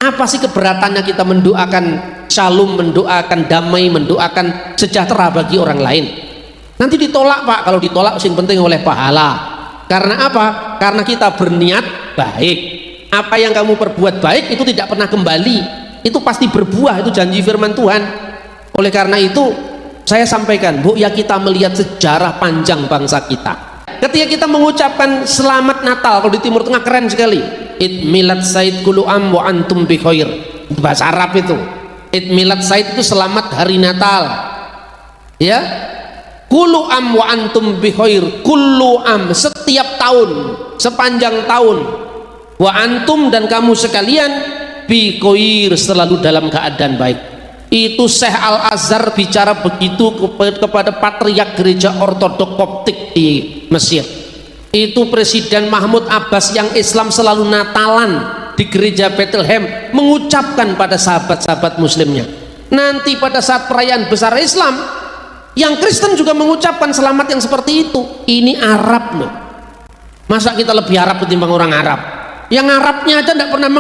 Apa sih keberatannya kita mendoakan shalom, mendoakan damai, mendoakan sejahtera bagi orang lain? Nanti ditolak Pak. Kalau ditolak yang penting oleh pahala. Karena apa? Karena kita berniat baik. Apa yang kamu perbuat baik itu tidak pernah kembali, itu pasti berbuah, itu janji firman Tuhan. Oleh karena itu saya sampaikan, Bu, ya kita melihat sejarah panjang bangsa kita. Ketika kita mengucapkan selamat Natal, kalau di Timur Tengah keren sekali, Id milad said kulu am wa antum bi khair. Bahasa Arab itu. Id milad said itu selamat hari Natal. Ya. Kulu am wa antum bi khair. Kullu am, setiap tahun, sepanjang tahun. Wa antum, dan kamu sekalian bi khair, selalu dalam keadaan baik. Itu Syekh Al-Azhar bicara begitu kepada patriark gereja ortodok Koptik di Mesir. Itu Presiden Mahmud Abbas yang Islam selalu Natalan di gereja Bethlehem mengucapkan pada sahabat-sahabat muslimnya. Nanti pada saat perayaan besar Islam, yang Kristen juga mengucapkan selamat yang seperti itu. Ini Arab loh. Masa kita lebih Arab ketimbang orang Arab? Yang Arabnya aja tidak pernah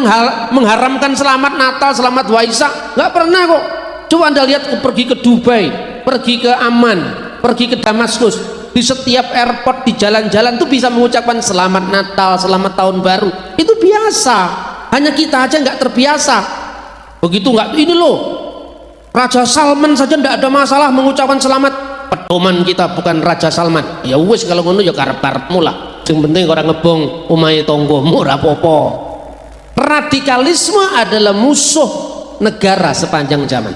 mengharamkan selamat Natal, selamat Waisak, nggak pernah kok. Coba Anda lihat, pergi ke Dubai, pergi ke Amman, pergi ke Damaskus, di setiap airport, di jalan-jalan tuh bisa mengucapkan selamat Natal, selamat tahun baru. Itu biasa. Hanya kita aja nggak terbiasa. Begitu nggak? Ini loh, Raja Salman saja tidak ada masalah mengucapkan selamat. Pedoman kita bukan Raja Salman. Ya wes, kalau ngono ya karep-karepmu lah. Yang penting orang ngebong omahe tanggamu ora apa-apa. Radikalisme adalah musuh negara sepanjang zaman.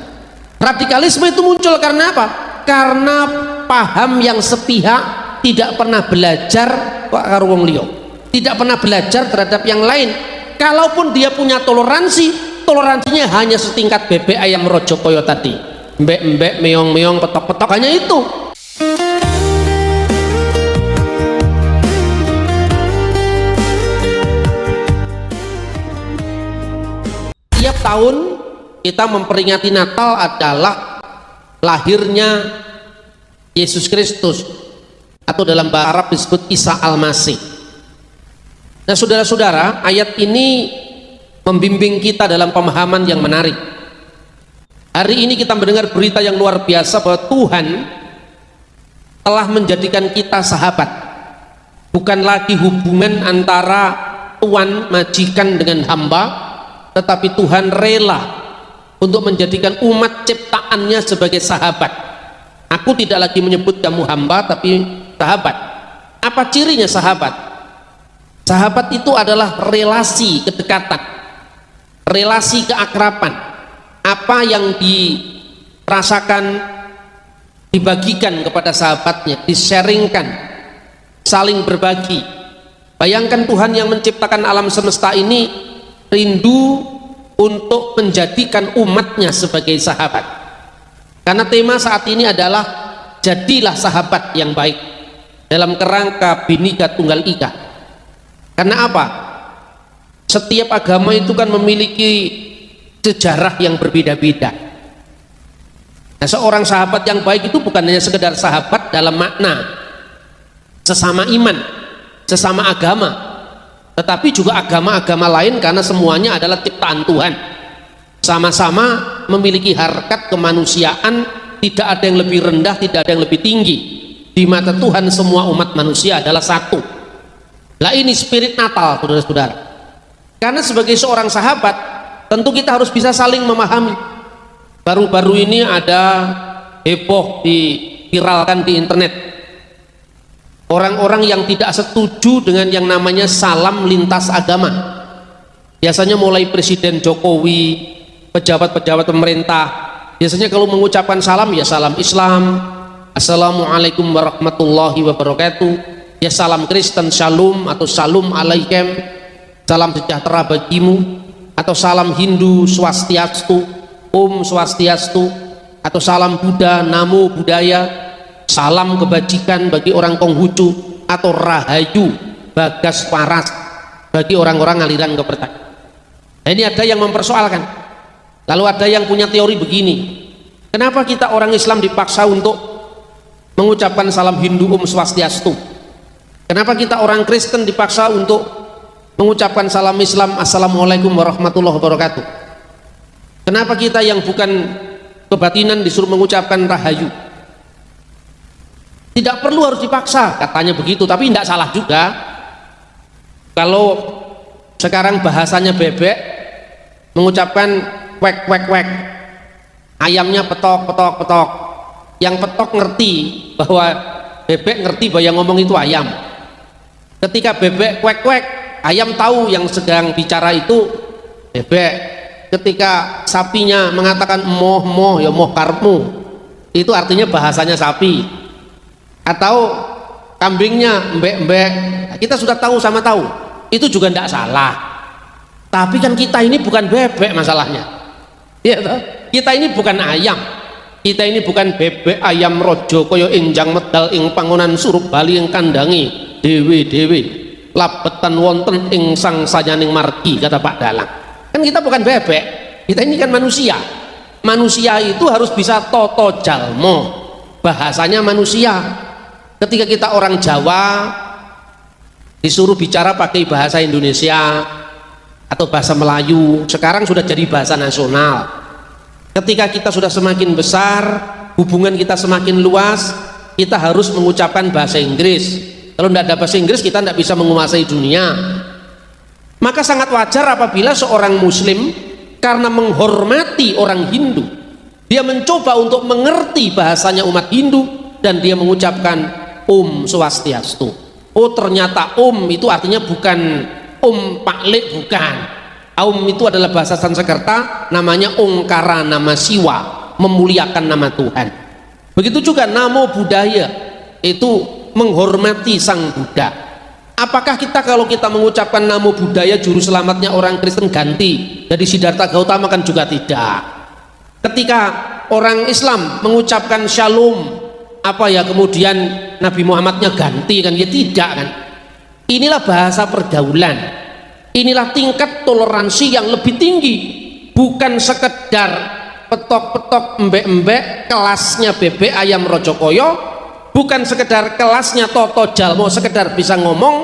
Radikalisme itu muncul karena apa? Karena paham yang sepihak, tidak pernah belajar karo wong liya, tidak pernah belajar terhadap yang lain. Kalaupun dia punya toleransinya hanya setingkat bebek ayam rojo koyo tadi, mbek-mbek, meong-meong, petok-petok, hanya itu. Tiap tahun kita memperingati Natal adalah lahirnya Yesus Kristus, atau dalam bahasa Arab disebut Isa Al-Masih. Nah saudara-saudara, ayat ini membimbing kita dalam pemahaman yang menarik. Hari ini kita mendengar berita yang luar biasa bahwa Tuhan telah menjadikan kita sahabat. Bukan lagi hubungan antara tuan majikan dengan hamba, tetapi Tuhan rela untuk menjadikan umat ciptaannya sebagai sahabat. Aku tidak lagi menyebut kamu hamba, tapi sahabat. Apa cirinya sahabat? Sahabat itu adalah relasi kedekatan, relasi keakraban. Apa yang dirasakan dibagikan kepada sahabatnya, di-sharingkan, saling berbagi. Bayangkan Tuhan yang menciptakan alam semesta ini rindu untuk menjadikan umatnya sebagai sahabat. Karena tema saat ini adalah jadilah sahabat yang baik dalam kerangka Bhinneka Tunggal Ika. Karena apa? Setiap agama itu kan memiliki sejarah yang berbeda-beda. Nah, seorang sahabat yang baik itu bukan hanya sekedar sahabat dalam makna sesama iman, sesama agama, tetapi juga agama-agama lain, karena semuanya adalah ciptaan Tuhan. Sama-sama memiliki harkat kemanusiaan, tidak ada yang lebih rendah, tidak ada yang lebih tinggi. Di mata Tuhan semua umat manusia adalah satu. Lah ini spirit Natal, saudara-saudara. Karena sebagai seorang sahabat, tentu kita harus bisa saling memahami. Baru-baru ini ada heboh diviralkan di internet. Orang-orang yang tidak setuju dengan yang namanya salam lintas agama. Biasanya mulai Presiden Jokowi, pejabat-pejabat pemerintah, biasanya kalau mengucapkan salam ya salam Islam, Assalamualaikum warahmatullahi wabarakatuh, ya salam Kristen Shalom atau Shalom Alaikum, salam sejahtera bagimu, atau salam Hindu Swastiastu, Om Swastiastu, atau salam Buddha Namo Buddhaya, salam kebajikan bagi orang Konghucu, atau Rahayu Bagas Waras bagi orang-orang aliran kepercayaan. Nah, ini ada yang mempersoalkan. Lalu ada yang punya teori begini, kenapa kita orang Islam dipaksa untuk mengucapkan salam Hindu Om Swastiastu? Kenapa kita orang Kristen dipaksa untuk mengucapkan salam Islam, assalamualaikum warahmatullahi wabarakatuh. Kenapa kita yang bukan kebatinan disuruh mengucapkan rahayu? Tidak perlu harus dipaksa, katanya begitu, tapi tidak salah juga. Kalau sekarang bahasanya bebek mengucapkan wek wek wek, ayamnya petok petok petok, yang petok ngerti bahwa bebek ngerti bahwa yang ngomong itu ayam. Ketika bebek wek wek, ayam tahu yang sedang bicara itu bebek. Ketika sapinya mengatakan moh moh, ya moh karmu, itu artinya bahasanya sapi. Atau kambingnya mbek-mbek, kita sudah tahu sama tahu, itu juga tidak salah. Tapi kan kita ini bukan bebek masalahnya, ya toh? Kita ini bukan ayam, kita ini bukan bebek ayam rojo koyo injang medal ing pangonan surup bali ing kandangi dewi-dewi labetan wonten ing sang sayaning margi, kata Pak Dalang. Kan kita bukan bebek, kita ini kan manusia. Manusia itu harus bisa toto jalmo, bahasanya manusia. Ketika kita orang Jawa disuruh bicara pakai bahasa Indonesia atau bahasa Melayu, sekarang sudah jadi bahasa nasional. Ketika kita sudah semakin besar, hubungan kita semakin luas, kita harus mengucapkan bahasa Inggris. Kalau tidak ada bahasa Inggris, kita tidak bisa menguasai dunia. Maka sangat wajar apabila seorang muslim karena menghormati orang Hindu, dia mencoba untuk mengerti bahasanya umat Hindu dan dia mengucapkan Om Swastiastu. Oh, ternyata Om itu artinya bukan Om Paklik, bukan. Om itu adalah bahasa Sanskerta, namanya Ongkara nama Siwa, memuliakan nama Tuhan. Begitu juga Namo Buddhaya, itu menghormati Sang Buddha. Apakah kita kalau kita mengucapkan Namo Buddhaya juru selamatnya orang Kristen ganti jadi Siddhartha Gautama? Kan juga tidak. Ketika orang Islam mengucapkan Shalom, apa ya kemudian Nabi Muhammadnya ganti? Kan ya tidak kan. Inilah bahasa pergaulan, inilah tingkat toleransi yang lebih tinggi, bukan sekedar petok-petok embek-embek kelasnya bebek ayam rojokoyo, bukan sekedar kelasnya toto jalmo sekedar bisa ngomong,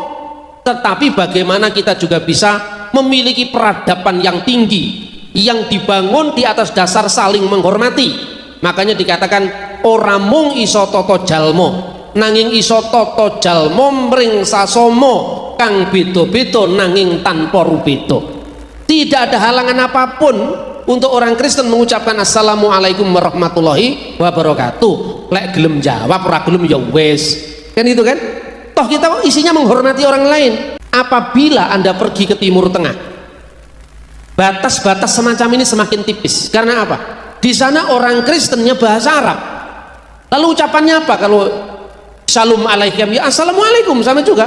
tetapi bagaimana kita juga bisa memiliki peradaban yang tinggi yang dibangun di atas dasar saling menghormati. Makanya dikatakan ora mung iso toto jalmo, nanging iso toto jalmo mring sasomo kang beda-beda nanging tanpa rubeda. Tidak ada halangan apapun untuk orang Kristen mengucapkan assalamualaikum warahmatullahi wabarakatuh. Lek gelem jawab, ora gelem ya wis. Kan itu kan? Toh kita isinya menghormati orang lain. Apabila Anda pergi ke Timur Tengah, batas-batas semacam ini semakin tipis. Karena apa? Di sana orang Kristennya bahasa Arab. Lalu ucapannya apa? Kalau Shalom alaikum, ya assalamualaikum, sama juga.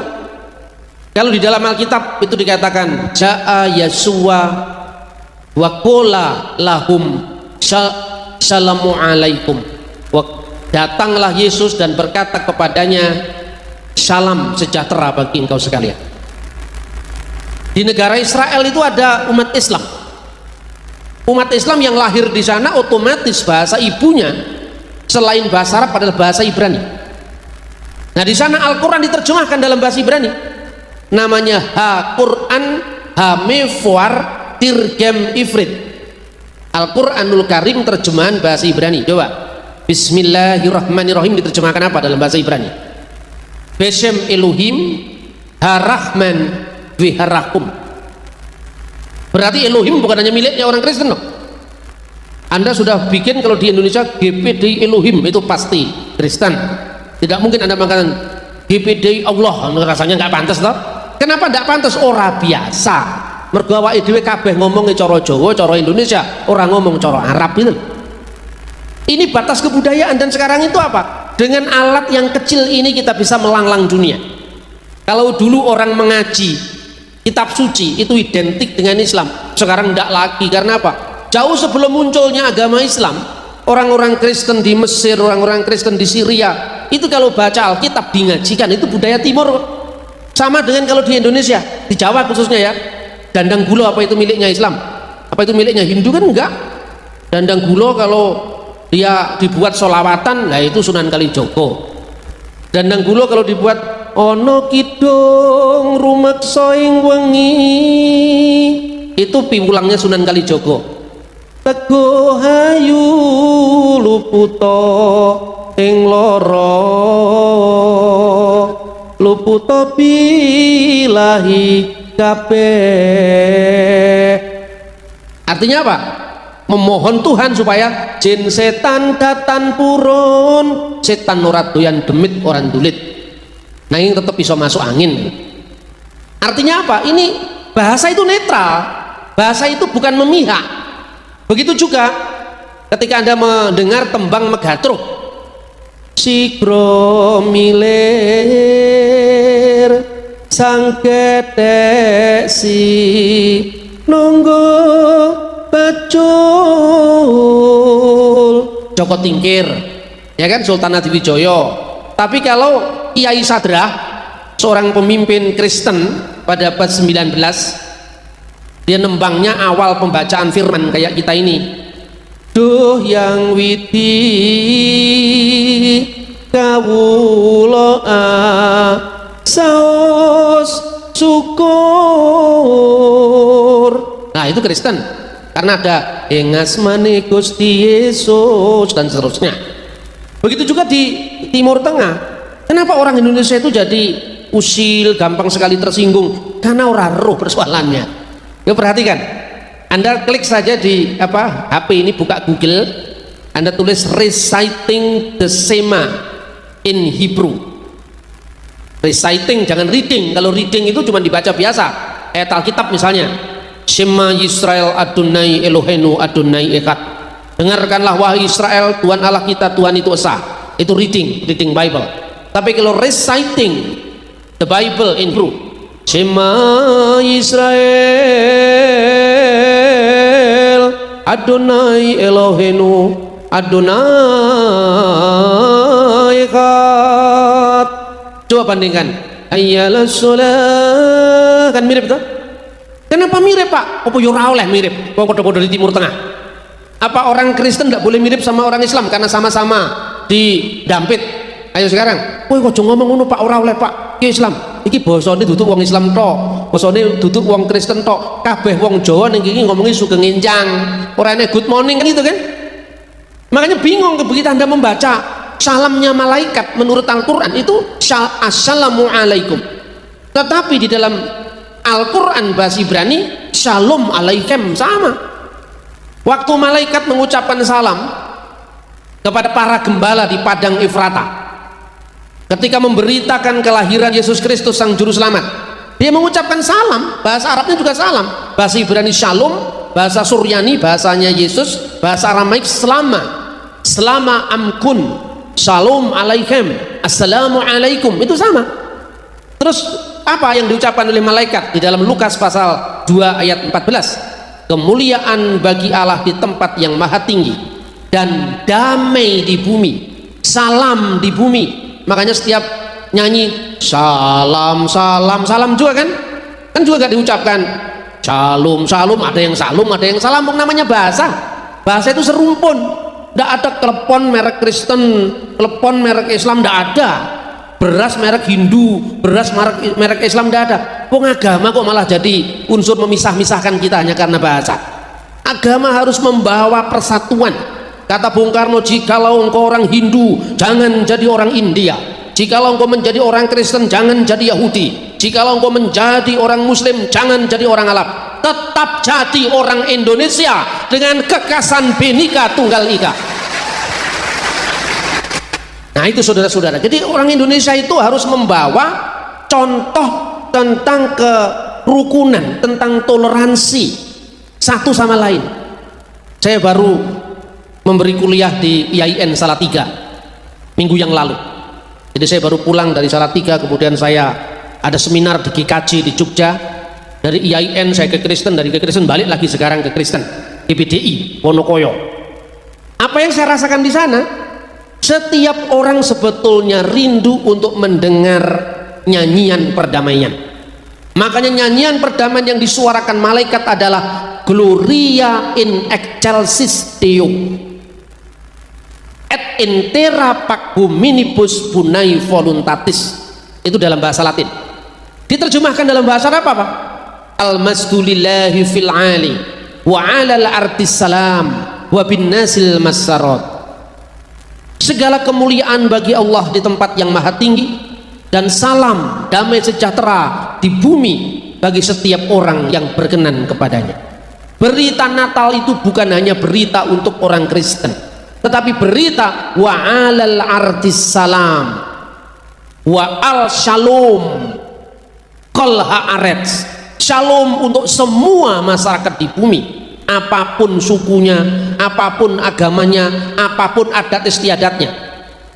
Kalau di dalam Alkitab itu dikatakan Ja'a Yasua wa qala lahum Shalamu alaikum. Datanglah Yesus dan berkata kepadanya, salam sejahtera bagi engkau sekalian. Di negara Israel itu ada umat Islam. Umat Islam yang lahir di sana otomatis bahasa ibunya selain bahasa Arab adalah bahasa Ibrani. Nah, di sana Al-Qur'an diterjemahkan dalam bahasa Ibrani. Namanya Ha-Qur'an Ha-Mefuar Tirgem Ifrit. Al-Qur'anul Karim terjemahan bahasa Ibrani. Coba. Bismillahirrahmanirrahim diterjemahkan apa dalam bahasa Ibrani? Beshem Elohim Harahman Viharakum. Berarti Elohim bukan hanya miliknya orang Kristen loh. Anda sudah bikin kalau di Indonesia GPD Elohim, itu pasti Kristen. Tidak mungkin Anda mengatakan GPD Allah, rasanya nggak pantas toh. Kenapa nggak pantas? Ora biasa. Mergo awake dhewe kabeh ngomongnya cara Jawa, cara Indonesia, orang ngomong cara Arab itu. Ini batas kebudayaan. Dan sekarang itu apa? Dengan alat yang kecil ini kita bisa melanglang dunia. Kalau dulu orang mengaji kitab suci itu identik dengan Islam, sekarang tidak lagi. Karena apa? Jauh sebelum munculnya agama Islam, orang-orang Kristen di Mesir, orang-orang Kristen di Syria, itu kalau baca Alkitab dingajikan, itu budaya timur. Sama dengan kalau di Indonesia, di Jawa khususnya ya, dandang gulo apa itu miliknya Islam? Apa itu miliknya Hindu? Kan enggak. Dandang gulo kalau dia dibuat solawatan, nah itu Sunan Kalijogo. Dandang gulo kalau dibuat ono kidul dong rumeksa ing wengi. Itu piwulangnya Sunan Kalijaga. Teguh hayu luputa ing lara, luputa bilahi kabeh. Artinya apa? Memohon Tuhan supaya jin setan datan purun, setan ora doyan demit orang dulit, nanging tetap bisa masuk angin. Artinya apa? Ini bahasa itu netral, bahasa itu bukan memihak. Begitu juga ketika Anda mendengar tembang Megatruh, sigro milir sang ketek si nunggu bacul Joko Tingkir, ya kan, Sultan Hadiwijaya. Tapi kalau Kiai Sadrah, seorang pemimpin Kristen pada abad 19, dia nembangnya awal pembacaan firman kayak kita ini. Duh yang widi kawula saos syukur. Nah, itu Kristen. Karena ada ing asmane Gusti Yesus dan seterusnya. Begitu juga di Timur Tengah. Kenapa orang Indonesia itu jadi usil, gampang sekali tersinggung? Karena orang roh persoalannya. Yuk perhatikan. Anda klik saja di HP ini, buka Google, Anda tulis reciting the Shema in Hebrew. Reciting, jangan reading. Kalau reading itu cuma dibaca biasa, ayat Alkitab misalnya, Shema Yisrael Adonai Elohenu Adonai Echad. Dengarkanlah wahai Israel, Tuhan Allah kita, Tuhan itu esa. Itu reading Bible. Tapi kalau reciting the Bible in Hebrew, Shema Yisrael Adonai Elohenu Adonai Echad. Coba bandingkan, ayyalas sholah, kan mirip tuh? Kenapa mirip, Pak? Apa yo ora oleh mirip? Wong padha-padha di Timur Tengah. Apa orang Kristen tidak boleh mirip sama orang Islam karena sama-sama di Dampit? Ayo sekarang, kowe kok ngomong ngono, Pak, ora oleh, Pak. Ki Islam, iki basane duduk wong Islam tok, basane duduk wong Kristen tok. Kabeh wong Jawa ning iki ngomongi sugeng enjang. Ora enek good morning kan, gitu kan? Makanya bingung begitu Anda membaca salamnya malaikat menurut Al-Qur'an itu assalamu alaikum. Tetapi di dalam Al-Quran bahasa Ibrani shalom alaikum sama. Waktu malaikat mengucapkan salam kepada para gembala di padang Efrata ketika memberitakan kelahiran Yesus Kristus sang juru selamat, dia mengucapkan salam. Bahasa Arabnya juga salam, bahasa Ibrani shalom, bahasa Suryani bahasanya Yesus, bahasa Aramaik selama amkun, shalom alaikum, assalamu alaikum, itu sama. Terus apa yang diucapkan oleh malaikat di dalam Lukas pasal 2 ayat 14? Kemuliaan bagi Allah di tempat yang maha tinggi dan damai di bumi, salam di bumi. Makanya setiap nyanyi salam salam salam juga kan juga gak diucapkan shalom shalom, ada yang salam ada yang salam. Namanya bahasa itu serumpun, tidak ada telepon merek Kristen, telepon merek Islam, tidak ada. Beras merek Hindu, beras merek Islam, tidak ada. Wong agama kok malah jadi unsur memisah-misahkan kita hanya karena bahasa. Agama harus membawa persatuan. Kata Bung Karno, jikalau engkau orang Hindu, jangan jadi orang India. Jikalau engkau menjadi orang Kristen, jangan jadi Yahudi. Jikalau engkau menjadi orang Muslim, jangan jadi orang Arab. Tetap jadi orang Indonesia dengan kekasan Bhinneka Tunggal Ika. Nah itu saudara-saudara, jadi orang Indonesia itu harus membawa contoh tentang kerukunan, tentang toleransi satu sama lain. Saya baru memberi kuliah di IAIN Salatiga minggu yang lalu. Jadi saya baru pulang dari Salatiga, kemudian saya ada seminar di GKJ di Jogja. Dari IAIN saya ke Kristen, dari ke Kristen balik lagi sekarang ke Kristen, GPDI Wonokoyo. Apa yang saya rasakan di sana? Setiap orang sebetulnya rindu untuk mendengar nyanyian perdamaian. Makanya nyanyian perdamaian yang disuarakan malaikat adalah Gloria in excelsis Deo et intera pac hominibus bunai voluntatis. Itu dalam bahasa Latin. Diterjemahkan dalam bahasa Arab apa? Al-masdu lillahi fil ali wa 'alal artis salam wa bin nasil masarat. Segala kemuliaan bagi Allah di tempat yang maha tinggi, dan salam damai sejahtera di bumi bagi setiap orang yang berkenan kepadanya. Berita Natal itu bukan hanya berita untuk orang Kristen, tetapi berita wa 'alal artis salam wa al shalom kol haaretz, shalom untuk semua masyarakat di bumi, apapun sukunya, apapun agamanya, apapun adat istiadatnya.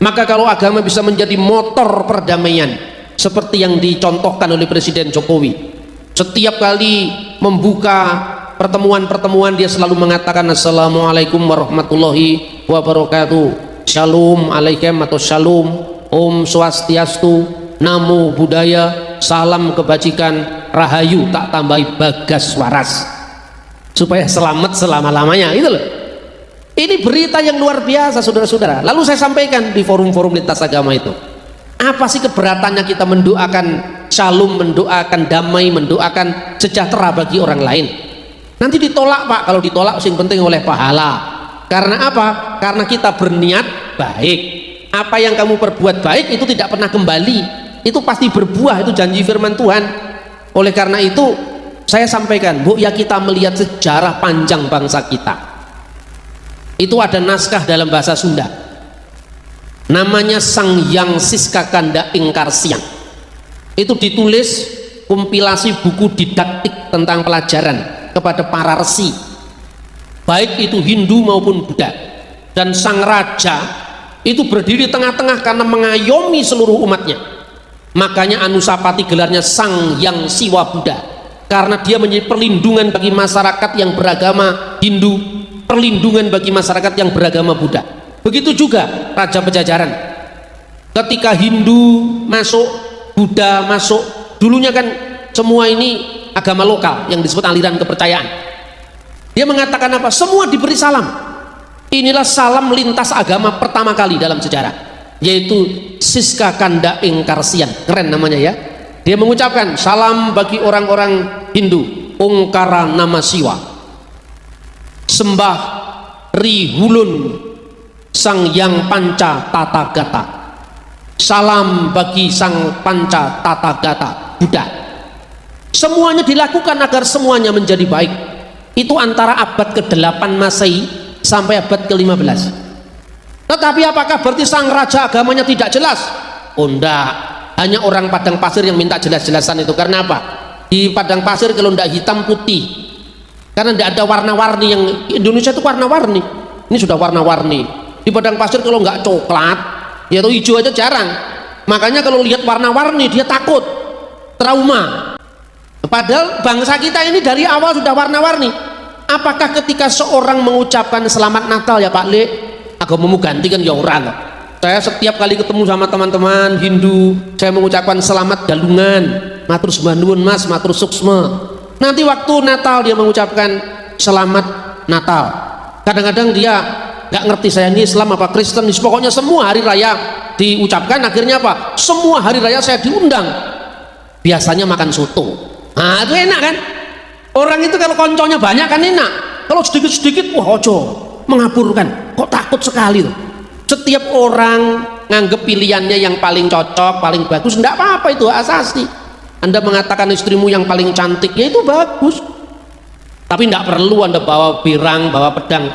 Maka kalau agama bisa menjadi motor perdamaian seperti yang dicontohkan oleh Presiden Jokowi, setiap kali membuka pertemuan-pertemuan dia selalu mengatakan assalamualaikum warahmatullahi wabarakatuh, shalom alaikum atau shalom, om swastiastu, namo buddhaya, salam kebajikan, rahayu tak tambahi bagas waras, supaya selamat selama-lamanya. Itu loh, ini berita yang luar biasa saudara-saudara. Lalu saya sampaikan di forum-forum lintas agama itu, apa sih keberatannya kita mendoakan shalom, mendoakan damai, mendoakan sejahtera bagi orang lain? Nanti ditolak Pak. Kalau ditolak yang penting oleh pahala. Karena apa? Karena kita berniat baik. Apa yang kamu perbuat baik itu tidak pernah kembali, itu pasti berbuah, itu janji firman Tuhan. Oleh karena itu saya sampaikan, bu ya, kita melihat sejarah panjang bangsa kita. Itu ada naskah dalam bahasa Sunda, namanya Sang Hyang Siska Kanda Ingkarsian. Itu ditulis kompilasi buku didaktik tentang pelajaran kepada para resi, baik itu Hindu maupun Buddha. Dan sang raja itu berdiri tengah-tengah karena mengayomi seluruh umatnya. Makanya Anusapati gelarnya Sang Hyang Siwa Buddha, karena dia menjadi perlindungan bagi masyarakat yang beragama Hindu, perlindungan bagi masyarakat yang beragama Buddha. Begitu juga Raja Pajajaran, ketika Hindu masuk, Buddha masuk, dulunya kan semua ini agama lokal yang disebut aliran kepercayaan. Dia mengatakan apa? Semua diberi salam. Inilah salam lintas agama pertama kali dalam sejarah, yaitu Siska Kanda Ingkarsian. Keren namanya ya. Dia mengucapkan salam bagi orang-orang Hindu, Ongkara Nama Siwa, sembah Rihulun Sang Yang Panca Tathagata, salam bagi Sang Panca Tathagata Buddha. Semuanya dilakukan agar semuanya menjadi baik. Itu antara abad ke-8 Masehi sampai abad ke-15. Tetapi apakah berarti sang raja agamanya tidak jelas? Oh enggak, hanya orang padang pasir yang minta jelas-jelasan itu. Karena apa? Di padang pasir kalau enggak hitam putih, karena enggak ada warna-warni. Yang Indonesia itu warna-warni, ini sudah warna-warni. Di padang pasir kalau enggak coklat, ya atau hijau aja jarang. Makanya kalau lihat warna-warni dia takut, trauma. Padahal bangsa kita ini dari awal sudah warna-warni. Apakah ketika seorang mengucapkan selamat Natal ya Pak Le, agamamu ganti kan ya orang. Saya setiap kali ketemu sama teman-teman Hindu, saya mengucapkan selamat galungan, matur sembah nuwun Mas, matur suksma. Nanti waktu Natal dia mengucapkan selamat Natal. Kadang-kadang dia nggak ngerti saya ini Islam apa Kristen. Pokoknya semua hari raya diucapkan, akhirnya apa? Semua hari raya saya diundang. Biasanya makan soto. Nah itu enak kan? Orang itu kalau konconya banyak kan enak. Kalau sedikit-sedikit, wah ojo, mengaburkan. Kok takut sekali tuh. Setiap orang nganggep pilihannya yang paling cocok, paling bagus, enggak apa-apa, itu asasi. Anda mengatakan istrimu yang paling cantik, ya itu bagus. Tapi enggak perlu Anda bawa pirang, bawa pedang.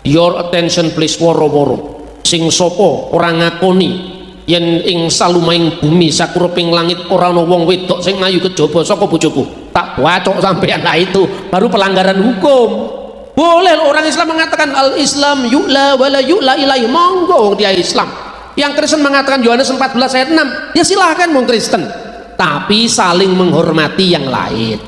Your attention please, woro-woro. Sing sopo orang ngakoni yen ing salumaing bumi sakuruping langit ora ana wong wedok sing ayu kejaba saka bojoku, tak wacok sampean. Nah itu baru pelanggaran hukum. Boleh orang Islam mengatakan al Islam yu'la wala yu'la ilaihi, monggo dia Islam. Yang Kristen mengatakan Yohanes 14 ayat 6, ya silahkan wong Kristen, tapi saling menghormati yang lain.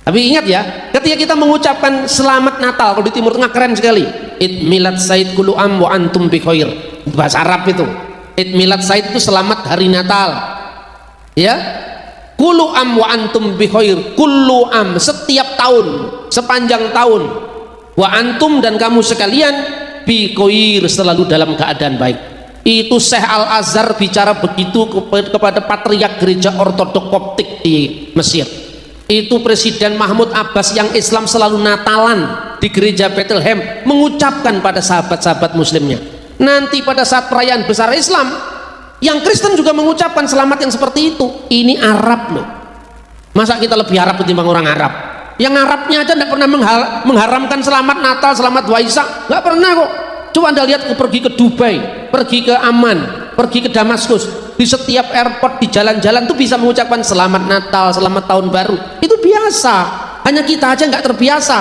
Tapi ingat ya, ketika kita mengucapkan selamat Natal, kalau di Timur Tengah keren sekali, Id milad said kullu am wa antum bi khair, bahasa Arab itu. Id milad said itu selamat hari Natal, ya. Kullu am wa antum bi khair, kullu am setiap tahun, sepanjang tahun, wa antum dan kamu sekalian bi khair selalu dalam keadaan baik. Itu Syekh Al-Azhar bicara begitu kepada Patriark Gereja Ortodok Koptik di Mesir. Itu Presiden Mahmud Abbas yang Islam selalu Natalan di gereja Bethlehem mengucapkan pada sahabat-sahabat muslimnya, nanti pada saat perayaan besar Islam yang Kristen juga mengucapkan selamat yang seperti itu. Ini Arab loh, masa kita lebih Arab ketimbang orang Arab? Yang Arabnya aja tidak pernah mengharamkan selamat Natal, selamat Waisak, nggak pernah kok. Coba Anda lihat, pergi ke Dubai, pergi ke Amman, pergi ke Damaskus, di setiap airport, di jalan-jalan tuh bisa mengucapkan selamat Natal, selamat tahun baru. Itu biasa, hanya kita aja nggak terbiasa.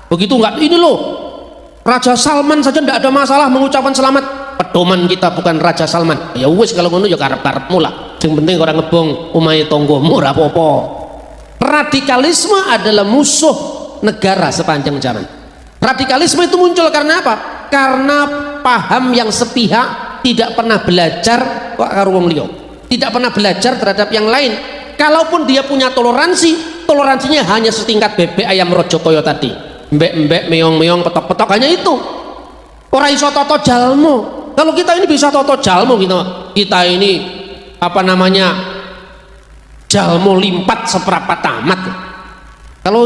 Begitu nggak? Ini loh, Raja Salman saja tidak ada masalah mengucapkan selamat. Pedoman kita bukan Raja Salman. Ya wes, kalau ngono ya karep-karepmu lah. Yang penting orang ngebong omahe tanggamu ora apa-apa. Radikalisme adalah musuh negara sepanjang zaman. Radikalisme itu muncul karena apa? Karena paham yang sepihak, tidak pernah belajar karo wong liya, tidak pernah belajar terhadap yang lain. Kalaupun dia punya toleransi, toleransinya hanya setingkat bebek ayam Rajakaya tadi, mbek-mbek, meong-meong, petok-petok, hanya itu. Ora iso toto jalmo. Kalau kita ini bisa toto jalmo, kita ini apa namanya, jalmo limpat seprapat tamat. Kalau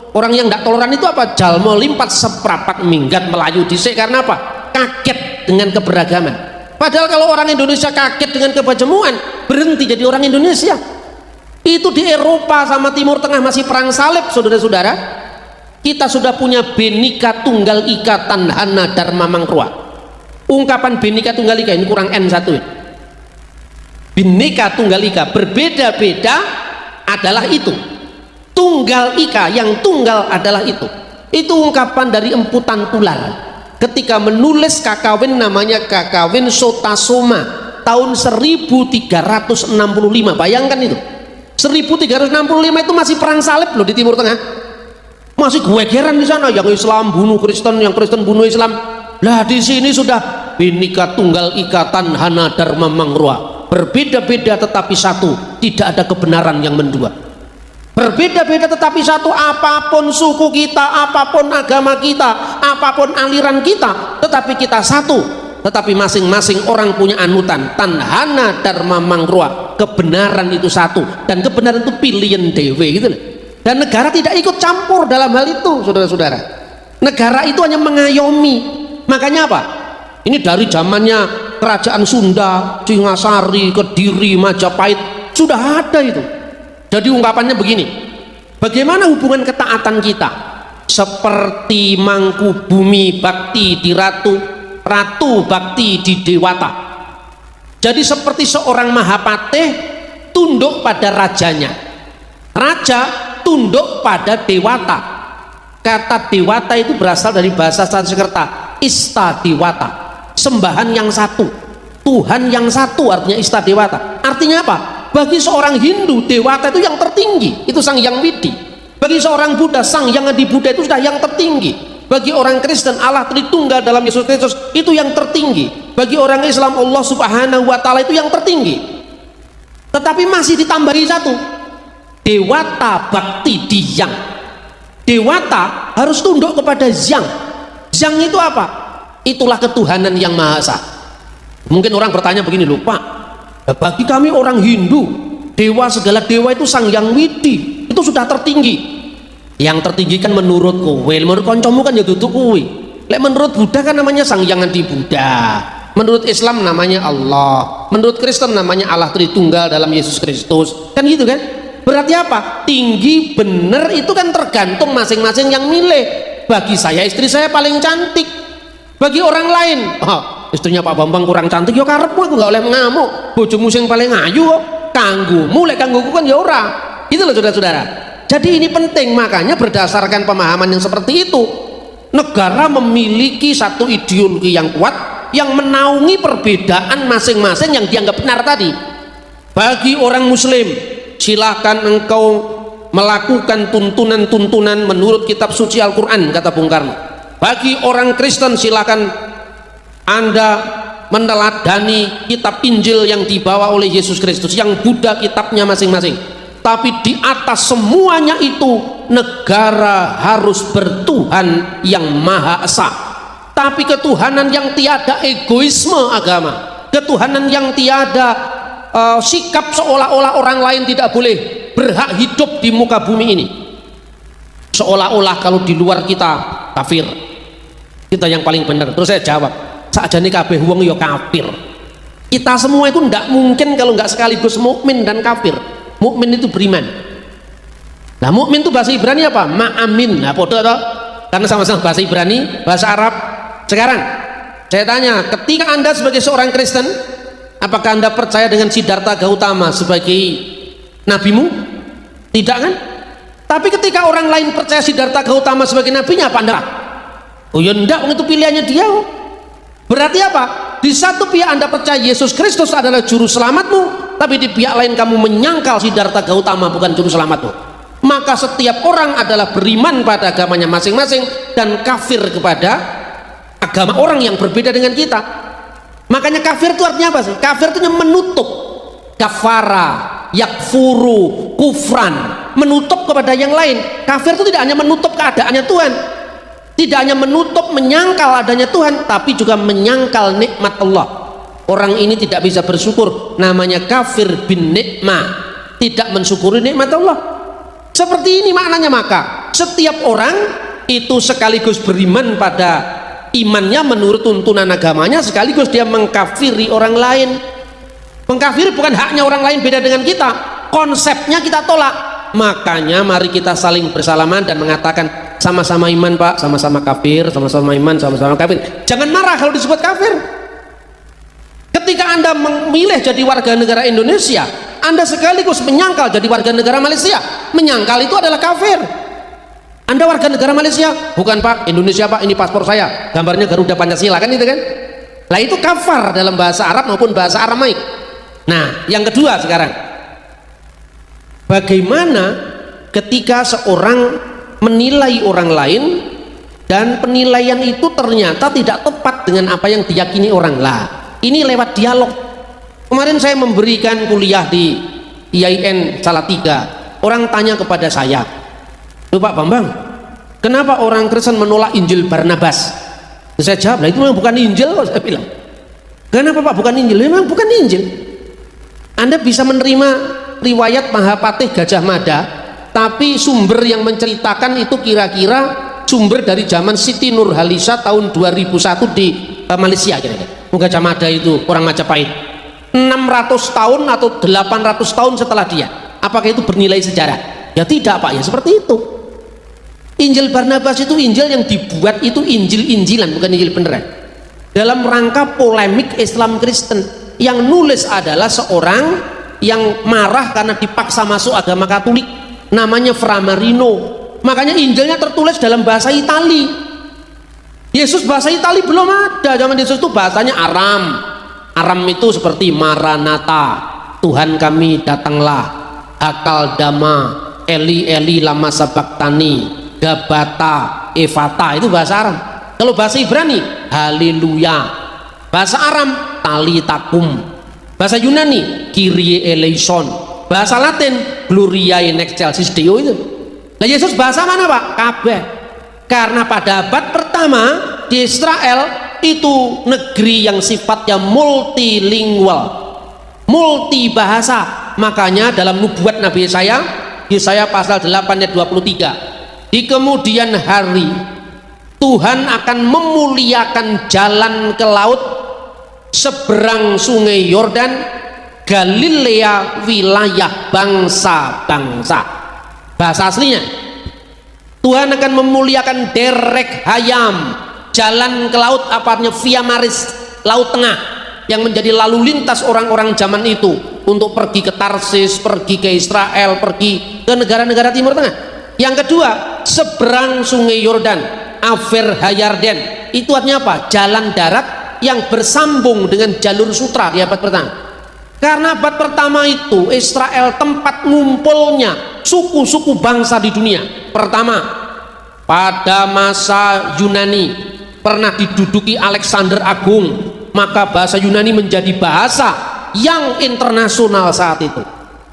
orang yang tidak toleran itu apa? Jalmo limpat seprapat minggat melayu dhisik. Karena apa? Kaget dengan keberagaman. Padahal kalau orang Indonesia kaget dengan kebajemuan, berhenti jadi orang Indonesia. Itu di Eropa sama Timur Tengah masih perang salib, saudara-saudara. Kita sudah punya Bhinneka Tunggal Ika Tanhana Dharma Mangkruwa. Ungkapan Bhinneka Tunggal Ika ini kurang N1 ya. Bhinneka Tunggal Ika, berbeda-beda adalah itu. Tunggal Ika, yang tunggal adalah itu. Itu ungkapan dari Empu Tantular ketika menulis kakawin, namanya Kakawin Sotasoma tahun 1365. Bayangkan itu, 1365 itu masih perang salib loh di Timur Tengah. Masih gegeran di sana, yang Islam bunuh Kristen, yang Kristen bunuh Islam. Lah di sini sudah Bhinneka Tunggal Ika Tanhana Dharma Mangkruwa. Berbeda-beda tetapi satu, tidak ada kebenaran yang mendua. Berbeda-beda tetapi satu, apapun suku kita, apapun agama kita, apapun aliran kita, tetapi kita satu. Tetapi masing-masing orang punya anutan, Tanhana Dharma Mangkruwa. Kebenaran itu satu, dan kebenaran itu pilihan dewe gitu loh. Dan negara tidak ikut campur dalam hal itu, saudara-saudara. Negara itu hanya mengayomi. Makanya apa? Ini dari zamannya Kerajaan Sunda, Singasari, Kediri, Majapahit, sudah ada itu. Jadi ungkapannya begini, bagaimana hubungan ketaatan kita? Seperti mangku bumi bakti di ratu, ratu bakti di dewata. Jadi seperti seorang Mahapatih tunduk pada rajanya, raja tunduk pada dewata. Kata dewata itu berasal dari bahasa Sanskerta, ista dewata, sembahan yang satu, Tuhan yang satu, artinya ista dewata. Artinya apa? Bagi seorang Hindu, dewata itu yang tertinggi, itu Sang Hyang Widi. Bagi seorang Buddha, Sang Hyang Adi Buddha itu sudah yang tertinggi. Bagi orang Kristen, Allah Tritunggal dalam Yesus Kristus itu yang tertinggi. Bagi orang Islam, Allah Subhanahu wa Ta'ala itu yang tertinggi. Tetapi masih ditambahi satu, dewata bakti diyang. Dewata harus tunduk kepada Zhang. Zhang itu apa? Itulah ketuhanan yang Maha Esa. Mungkin orang bertanya begini, loh Pak, bagi kami orang Hindu, dewa, segala dewa itu Sang Hyang Widi, itu sudah tertinggi. Yang tertinggi kan menurut kowe, menurut koncomu kan ya duduk kowe. Lek menurut Buddha kan namanya Sang Hyang Adi Buddha, menurut Islam namanya Allah, menurut Kristen namanya Allah Tritunggal dalam Yesus Kristus, kan gitu kan? Berarti apa? Tinggi bener itu kan tergantung masing-masing yang milih. Bagi saya istri saya paling cantik, bagi orang lain, istrinya Pak Bambang kurang cantik, ya karepmu aku gak oleh ngamuk. Bojomu sing paling ayu kok, kanggomu, lek kanggoku kan ya ora. Itu loh saudara-saudara. Jadi ini penting, makanya berdasarkan pemahaman yang seperti itu, negara memiliki satu ideologi yang kuat yang menaungi perbedaan masing-masing yang dianggap benar tadi. Bagi orang Muslim, silahkan engkau melakukan tuntunan-tuntunan menurut kitab suci Al-Quran, kata Bung Karno. Bagi orang Kristen, silakan Anda meneladani kitab Injil yang dibawa oleh Yesus Kristus, yang Buddha kitabnya masing-masing. Tapi di atas semuanya itu, negara harus bertuhan yang Maha Esa. Tapi ketuhanan yang tiada egoisme agama, ketuhanan yang tiada, sikap seolah-olah orang lain tidak boleh berhak hidup di muka bumi ini, seolah-olah kalau di luar kita kafir, kita yang paling benar. Terus saya jawab, sakjane kabeh wong ya kafir. Kita semua itu tidak mungkin kalau nggak sekaligus mukmin dan kafir. Mukmin itu beriman. Nah, mukmin itu bahasa Ibrani apa? Ma'amin. Nah, podo toh? Karena sama-sama bahasa Ibrani, bahasa Arab. Sekarang saya tanya, ketika Anda sebagai seorang Kristen, apakah Anda percaya dengan Siddhartha Gautama sebagai nabimu? Tidak kan? Tapi ketika orang lain percaya Siddhartha Gautama sebagai nabinya, apa Anda? Oh ya enggak, itu pilihannya dia. Berarti apa? Di satu pihak Anda percaya Yesus Kristus adalah juru selamatmu, tapi di pihak lain kamu menyangkal Siddhartha Gautama bukan juru selamatmu. Maka setiap orang adalah beriman pada agamanya masing-masing dan kafir kepada agama orang yang berbeda dengan kita. Makanya kafir itu artinya apa sih? Kafir itu menutup. Kafara, yakfuru, kufran, menutup kepada yang lain. Kafir itu tidak hanya menutup keadaannya Tuhan, tidak hanya menutup menyangkal adanya Tuhan, tapi juga menyangkal nikmat Allah. Orang ini tidak bisa bersyukur, namanya kafir bin nikmah, tidak mensyukuri nikmat Allah. Seperti ini maknanya. Maka setiap orang itu sekaligus beriman pada imannya menurut tuntunan agamanya, sekaligus dia mengkafiri orang lain. Mengkafiri bukan haknya orang lain beda dengan kita, konsepnya kita tolak. Makanya mari kita saling bersalaman dan mengatakan sama-sama iman Pak, sama-sama kafir, sama-sama iman, sama-sama kafir. Jangan marah kalau disebut kafir. Ketika Anda memilih jadi warga negara Indonesia, Anda sekaligus menyangkal jadi warga negara Malaysia. Menyangkal itu adalah kafir. Anda warga negara Malaysia, bukan Pak, Indonesia Pak, ini paspor saya, gambarnya Garuda Pancasila, kan itu kan? Lah itu kafar dalam bahasa Arab maupun bahasa Aramaik. Nah, yang kedua sekarang, bagaimana ketika seorang menilai orang lain dan penilaian itu ternyata tidak tepat dengan apa yang diyakini orang. Lah, ini lewat dialog. Kemarin saya memberikan kuliah di IAIN Salatiga. Orang tanya kepada saya, "Loh Pak Bambang, kenapa orang Kristen menolak Injil Barnabas?" Saya jawab, "Lah itu memang bukan Injil kok," saya bilang. "Kenapa Pak bukan Injil?" Memang bukan Injil. Anda bisa menerima riwayat Mahapatih Gajah Mada, tapi sumber yang menceritakan itu kira-kira sumber dari zaman Siti Nurhaliza tahun 2001 di Malaysia kira-kira. Gajah Mada itu orang Majapahit 600 tahun atau 800 tahun setelah dia. Apakah itu bernilai sejarah? Ya tidak Pak, ya seperti itu. Injil Barnabas itu Injil yang dibuat itu Injil-Injilan, bukan Injil beneran, dalam rangka polemik Islam Kristen. Yang nulis adalah seorang yang marah karena dipaksa masuk agama Katolik, namanya Fra Marino. Makanya Injilnya tertulis dalam bahasa Itali. Yesus bahasa Itali belum ada, zaman Yesus itu bahasanya Aram. Aram itu seperti Maranatha, Tuhan kami datanglah, Akal Dama, Eli Eli lama sabaktani, Gabata Evata, itu bahasa Aram. Kalau bahasa Ibrani Haleluya. Bahasa Aram Talitakum. Bahasa Yunani Kyrie eleison. Bahasa Latin Gloria in excelsis Deo itu. Nah, Yesus bahasa mana Pak? Kabeh. Karena pada abad pertama di Israel itu negeri yang sifatnya multilingual, multi bahasa. Makanya dalam nubuat Nabi Yesaya pasal 8 ayat 23, di kemudian hari Tuhan akan memuliakan jalan ke laut seberang sungai Yordan, Galilea wilayah bangsa-bangsa. Bahasa aslinya, Tuhan akan memuliakan Derek Hayam, jalan ke laut, apanya Via Maris, laut tengah, yang menjadi lalu lintas orang-orang zaman itu untuk pergi ke Tarsis, pergi ke Israel, pergi ke negara-negara Timur Tengah. Yang kedua, seberang sungai Yordan, Aver Hayarden, itu artinya apa? Jalan darat yang bersambung dengan jalur sutra di abad pertama. Karena abad pertama itu Israel tempat ngumpulnya suku-suku bangsa di dunia. Pertama, pada masa Yunani pernah diduduki Alexander Agung, maka bahasa Yunani menjadi bahasa yang internasional saat itu.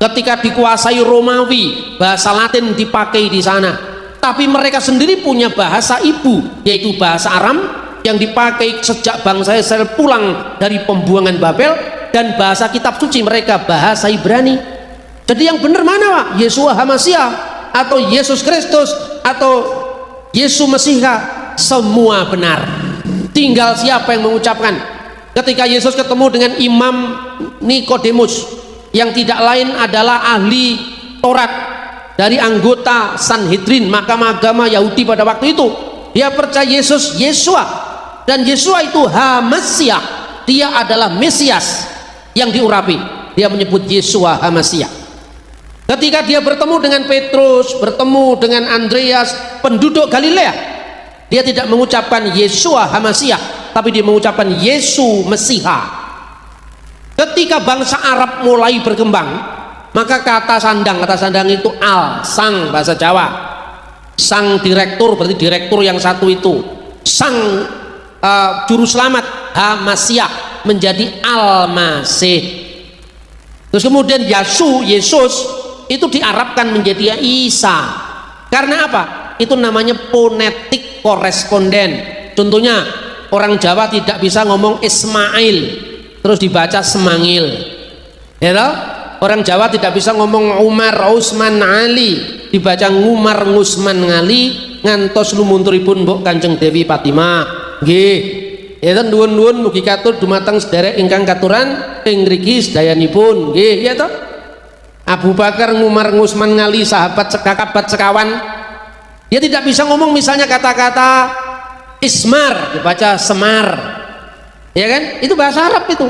Ketika dikuasai Romawi, bahasa Latin dipakai di sana. Tapi mereka sendiri punya bahasa ibu, yaitu bahasa Aram, yang dipakai sejak bangsa Israel pulang dari pembuangan Babel, dan bahasa kitab suci mereka bahasa Ibrani. Jadi yang benar mana Pak? Yeshua HaMasyiah atau Yesus Kristus atau Yesus Mesiha? Semua benar, tinggal siapa yang mengucapkan. Ketika Yesus ketemu dengan Imam Nikodemus yang tidak lain adalah ahli Taurat dari anggota Sanhedrin, mahkamah agama Yahudi pada waktu itu, dia percaya Yesus Yeshua, dan Yeshua itu HaMasyiah, dia adalah Mesias yang diurapi. Dia menyebut Yeshua HaMasyiah. Ketika dia bertemu dengan Petrus, bertemu dengan Andreas, penduduk Galilea, dia tidak mengucapkan Yeshua HaMasyiah, tapi dia mengucapkan Yesus Mesiha. Ketika bangsa Arab mulai berkembang, maka kata sandang itu sang bahasa Jawa, sang direktur berarti direktur yang satu itu, sang juru selamat HaMasyiah menjadi Al-Masih. Terus kemudian Yesus itu diarabkan menjadi Isa. Karena apa? Itu namanya fonetik koresponden. Contohnya orang Jawa tidak bisa ngomong Ismail terus dibaca Semangil, ya toh? Orang Jawa tidak bisa ngomong Umar, Usman, Ali dibaca Ngumar, Ngusman, Ngali, ngantos lumunturipun Mbok Kanjeng Dewi Fatimah. Nggih, ya nuwun-nuwun mugi katur dumateng sederek ingkang katuran ing mriki sedayanipun. Nggih, ya toh? Abu Bakar, Ngumar, Ngusman, Ngali, sahabat sekabat sekawan. Dia tidak bisa ngomong misalnya kata-kata Ismar dibaca Semar, ya kan? Itu bahasa Arab itu.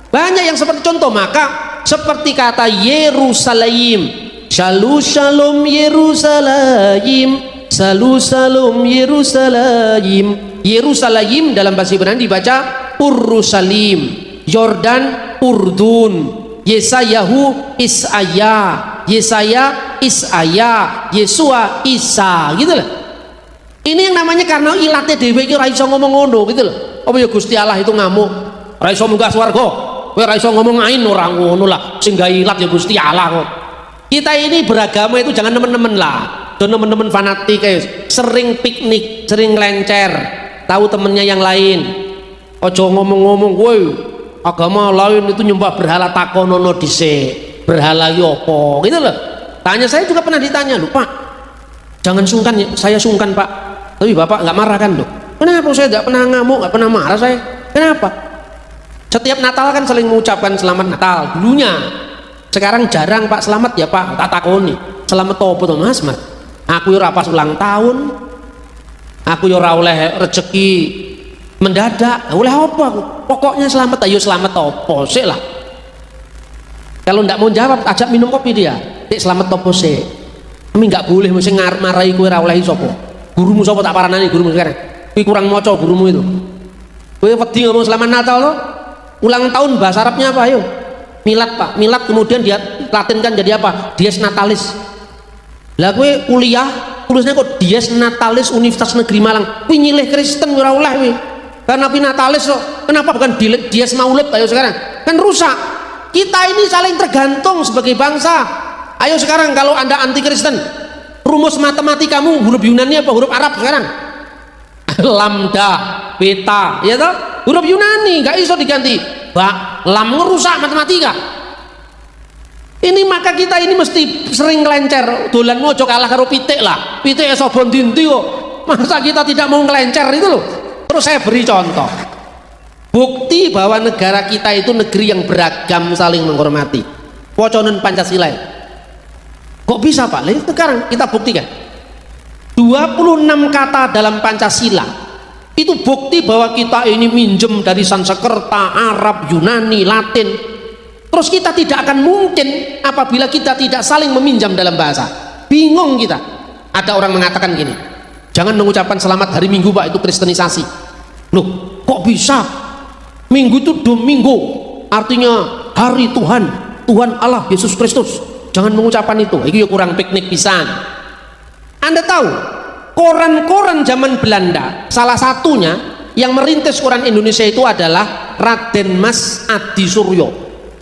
Banyak yang seperti contoh. Maka seperti kata Yerusalem, Shalom Yerusalem, Shalom Yerusalem. Yerusalem dalam bahasa Ibrani dibaca Ursalim, Yordan Urdun, Yesayahu Isaya, Yesaya Isaya, Yesua Isa, gitu loh. Ini yang namanya karena ilate dhewe iki ora iso ngomong ngono, gitu loh. Apa ya Gusti Allah itu ngamuk, ora iso munggah swarga, kowe ora iso ngomong ain, ora ngono lah. Sing gawe ilat ya Gusti Allah kok. Kita ini beragama itu jangan nemen-nemen lah. Do nemen-nemen fanatik sering piknik, sering lencer, tahu temennya yang lain. Ojo ngomong-ngomong kowe agama lain itu nyembah berhala, takonono dhisik. Berhala iki apa? Gitu loh. Tanya, saya juga pernah ditanya, "Lho, Pak, jangan sungkan ya." Saya sungkan, Pak. Tapi Bapak nggak marah kan, loh? Kenapa? Saya nggak pernah ngamuk, nggak pernah marah saya. Kenapa? Setiap Natal kan saling mengucapkan selamat Natal dulunya. Sekarang jarang, Pak, selamat ya Pak. Tak takoni. Selamat apa tuh Mas? Aku ora pas ulang tahun. Aku ora oleh rezeki mendadak. Oleh apa aku? Pokoknya selamat, ayo selamat apa sih lah. Kalau ndak mau jawab, ajak minum kopi dia. Dek selamat apa sih? Kami nggak boleh mesti marahi kowe ora oleh sapa. Gurumu sapa tak paranani gurumu sekarang. Kowe kurang maca gurumu itu. Kowe wedi ngomong selamat Natal lo. Ulang tahun bahasa Arabnya apa ayo? Milad, Pak. Milad kemudian dia latinkan jadi apa? Dies Natalis. Lah kowe kuliah tulisnya kok Dies Natalis Universitas Negeri Malang. Kowe nyilih Kristen ora oleh kowe. Karena Nabi Natalis kok. Kenapa bukan Dies Maulid ayo sekarang? Kan rusak. Kita ini saling tergantung sebagai bangsa. Ayo sekarang kalau Anda anti Kristen, rumus matematikamu huruf Yunani apa huruf Arab sekarang? Lambda, beta, ya toh? Huruf Yunani, nggak iso diganti. Lam ngerusak matematika. Ini maka kita ini mesti sering ngelencer. Dolan mojo kalah karo pitik lah. Pitik iso bondinti kok. Masa kita tidak mau ngelencer itu loh. Terus saya beri contoh. Bukti bahwa negara kita itu negeri yang beragam, saling menghormati. Woconen Pancasila. Kok bisa Pak? Lalu sekarang kita buktikan 26 kata dalam Pancasila itu bukti bahwa kita ini minjem dari Sanskerta, Arab, Yunani, Latin. Terus kita tidak akan mungkin apabila kita tidak saling meminjam dalam bahasa. Bingung kita. Ada orang mengatakan gini, jangan mengucapkan selamat hari Minggu Pak, itu kristenisasi. Loh kok bisa? Minggu itu Domingo, artinya hari Tuhan, Tuhan Allah Yesus Kristus. Jangan mengucapkan itu. Itu ya kurang piknik pisan. Anda tahu koran-koran zaman Belanda, salah satunya yang merintis koran Indonesia itu adalah Raden Mas Adi Suryo.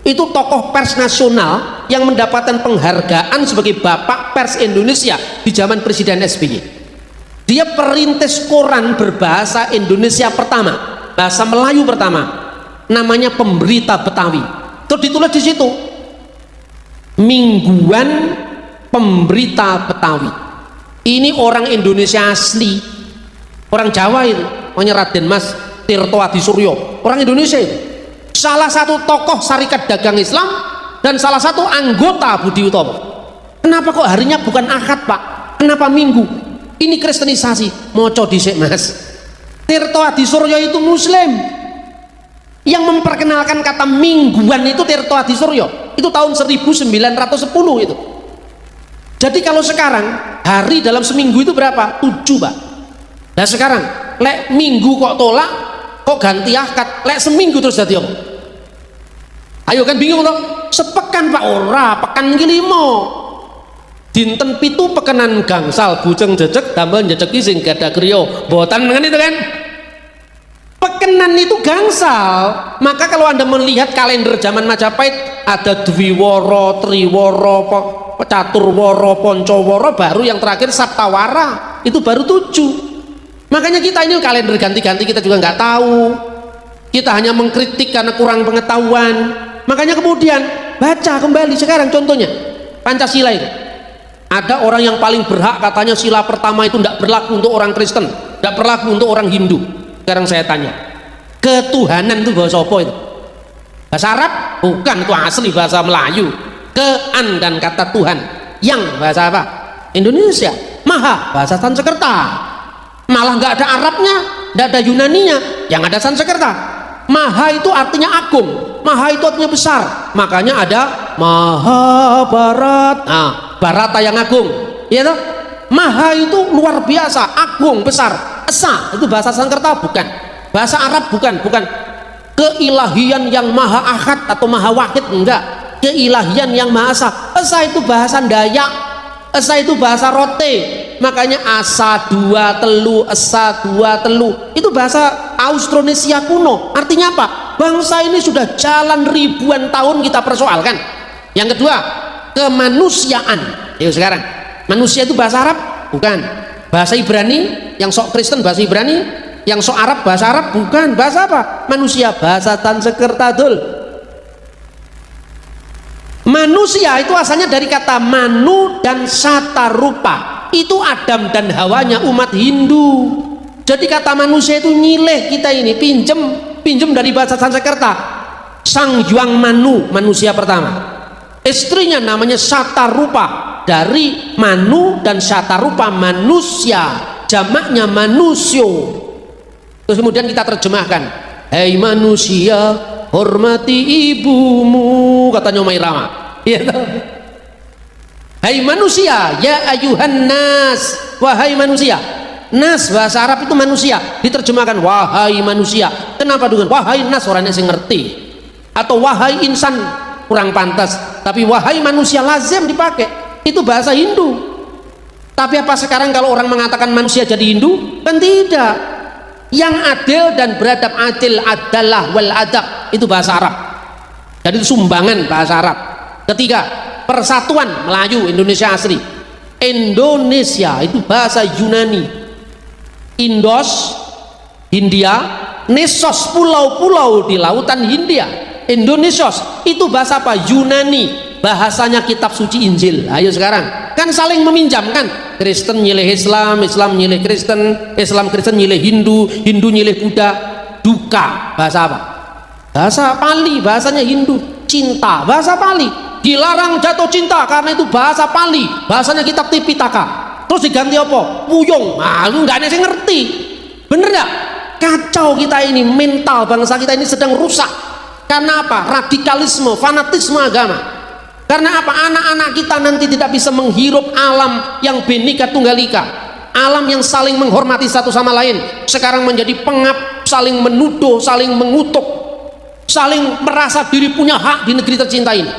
Itu tokoh pers nasional yang mendapatkan penghargaan sebagai Bapak Pers Indonesia di zaman Presiden SBY. Dia perintis koran berbahasa Indonesia pertama, bahasa Melayu pertama, namanya Pemberita Betawi. Terus ditulis di situ, Mingguan Pemberita Betawi. Ini orang Indonesia asli, orang Jawa itu, namanya Raden Mas Tirto Adisuryo, orang Indonesia itu. Salah satu tokoh Syarikat Dagang Islam dan salah satu anggota Budi Utomo. Kenapa kok harinya bukan Ahad, Pak? Kenapa Minggu? Ini kristenisasi. Moco dhisik, Mas. Tirto Adisuryo itu Muslim. Yang memperkenalkan kata mingguan itu Tirto Adisuryo. Itu tahun 1910 itu. Jadi kalau sekarang hari dalam seminggu itu berapa? 7, Pak. Nah sekarang lek minggu kok tolak, kok ganti akad, lek seminggu terus jadi apa? Ayo kan bingung toh? Sepekan Pak, ora pekan iki 5. Dinten 7 pekenan gangsal bujeng jejeg damel njejeki sing gadah griya. Mboten kan itu kan? Pekenan itu gangsal. Maka kalau Anda melihat kalender zaman Majapahit, ada Dwiworo, Triworo, Caturworo, Poncoworo, baru yang terakhir Saptawara, itu baru 7. Makanya kita ini kalender ganti-ganti kita juga nggak tahu. Kita hanya mengkritik karena kurang pengetahuan. Makanya kemudian baca kembali sekarang contohnya Pancasila itu. Ada orang yang paling berhak katanya sila pertama itu tidak berlaku untuk orang Kristen, tidak berlaku untuk orang Hindu. Sekarang saya tanya, ketuhanan itu bahasa apa itu? Bahasa Arab? Bukan, itu asli bahasa Melayu. Kean dan kata Tuhan. Yang bahasa apa? Indonesia. Maha bahasa Sanskerta. Malah nggak ada Arabnya, nggak ada Yunaninya, yang ada Sanskerta. Maha itu artinya agung, Maha itu artinya besar. Makanya ada Mahabharat. Nah, Barata yang agung, ya toh? Maha itu luar biasa, agung, besar. Esa itu bahasa Sanskerta bukan, bahasa Arab bukan keilahian yang maha ahad atau maha wahid, enggak, keilahian yang maha esa. Esa itu bahasa Dayak, esa itu bahasa Rote. Makanya asa dua telu, esa dua telu itu bahasa Austronesia kuno. Artinya apa? Bangsa ini sudah jalan ribuan tahun kita persoalkan. Yang kedua, kemanusiaan. Yuk sekarang, manusia itu bahasa Arab bukan, bahasa Ibrani. Yang sok Kristen bahasa Ibrani, yang sok Arab bahasa Arab bukan. Bahasa apa? Manusia, bahasa Sanskerta. Manusia itu asalnya dari kata manu dan satarupa. Itu Adam dan Hawanya umat Hindu. Jadi kata manusia itu nyileh kita ini, pinjem dari bahasa Sanskerta. Sang Hyang Manu, manusia pertama. Istrinya namanya Satarupa, dari Manu dan Satarupa manusia, jamaknya manusyo. Terus kemudian kita terjemahkan, hei manusia, hormati ibumu, kata Nyomai Rama. Iya toh? Hei manusia, ya ayuhan nas, wahai manusia. Nas bahasa Arab itu manusia, diterjemahkan wahai manusia. Kenapa dengan wahai nas, orangnya sing ngerti, atau wahai insan kurang pantas, tapi wahai manusia lazim dipakai. Itu bahasa Hindu. Tapi apa sekarang kalau orang mengatakan manusia jadi Hindu? Kan tidak. Yang adil dan beradab, adil adalah wal adab, itu bahasa Arab. Jadi itu sumbangan bahasa Arab. Ketiga, persatuan Melayu Indonesia asli. Indonesia itu bahasa Yunani. Indos, Hindia, Nesos, pulau-pulau di lautan Hindia. Indonesios itu bahasa apa? Yunani. Bahasanya kitab suci Injil. Ayo sekarang, kan saling meminjam kan? Kristen nyileh Islam, Islam nyileh Kristen, Islam Kristen nyileh Hindu, Hindu nyileh Buddha. Duka bahasa apa? Bahasa Pali, bahasanya Hindu. Cinta bahasa Pali. Dilarang jatuh cinta karena itu bahasa Pali, bahasanya kitab Tipitaka. Terus diganti apa? Wuyung. Nah, lu nggak ada yang ngerti. Bener nggak? Kacau kita ini, mental bangsa kita ini sedang rusak. Karena apa? Radikalisme, fanatisme agama. Karena apa? Anak-anak kita nanti tidak bisa menghirup alam yang Bhinneka Tunggal Ika, alam yang saling menghormati satu sama lain. Sekarang menjadi pengap, saling menuduh, saling mengutuk, saling merasa diri punya hak di negeri tercinta ini.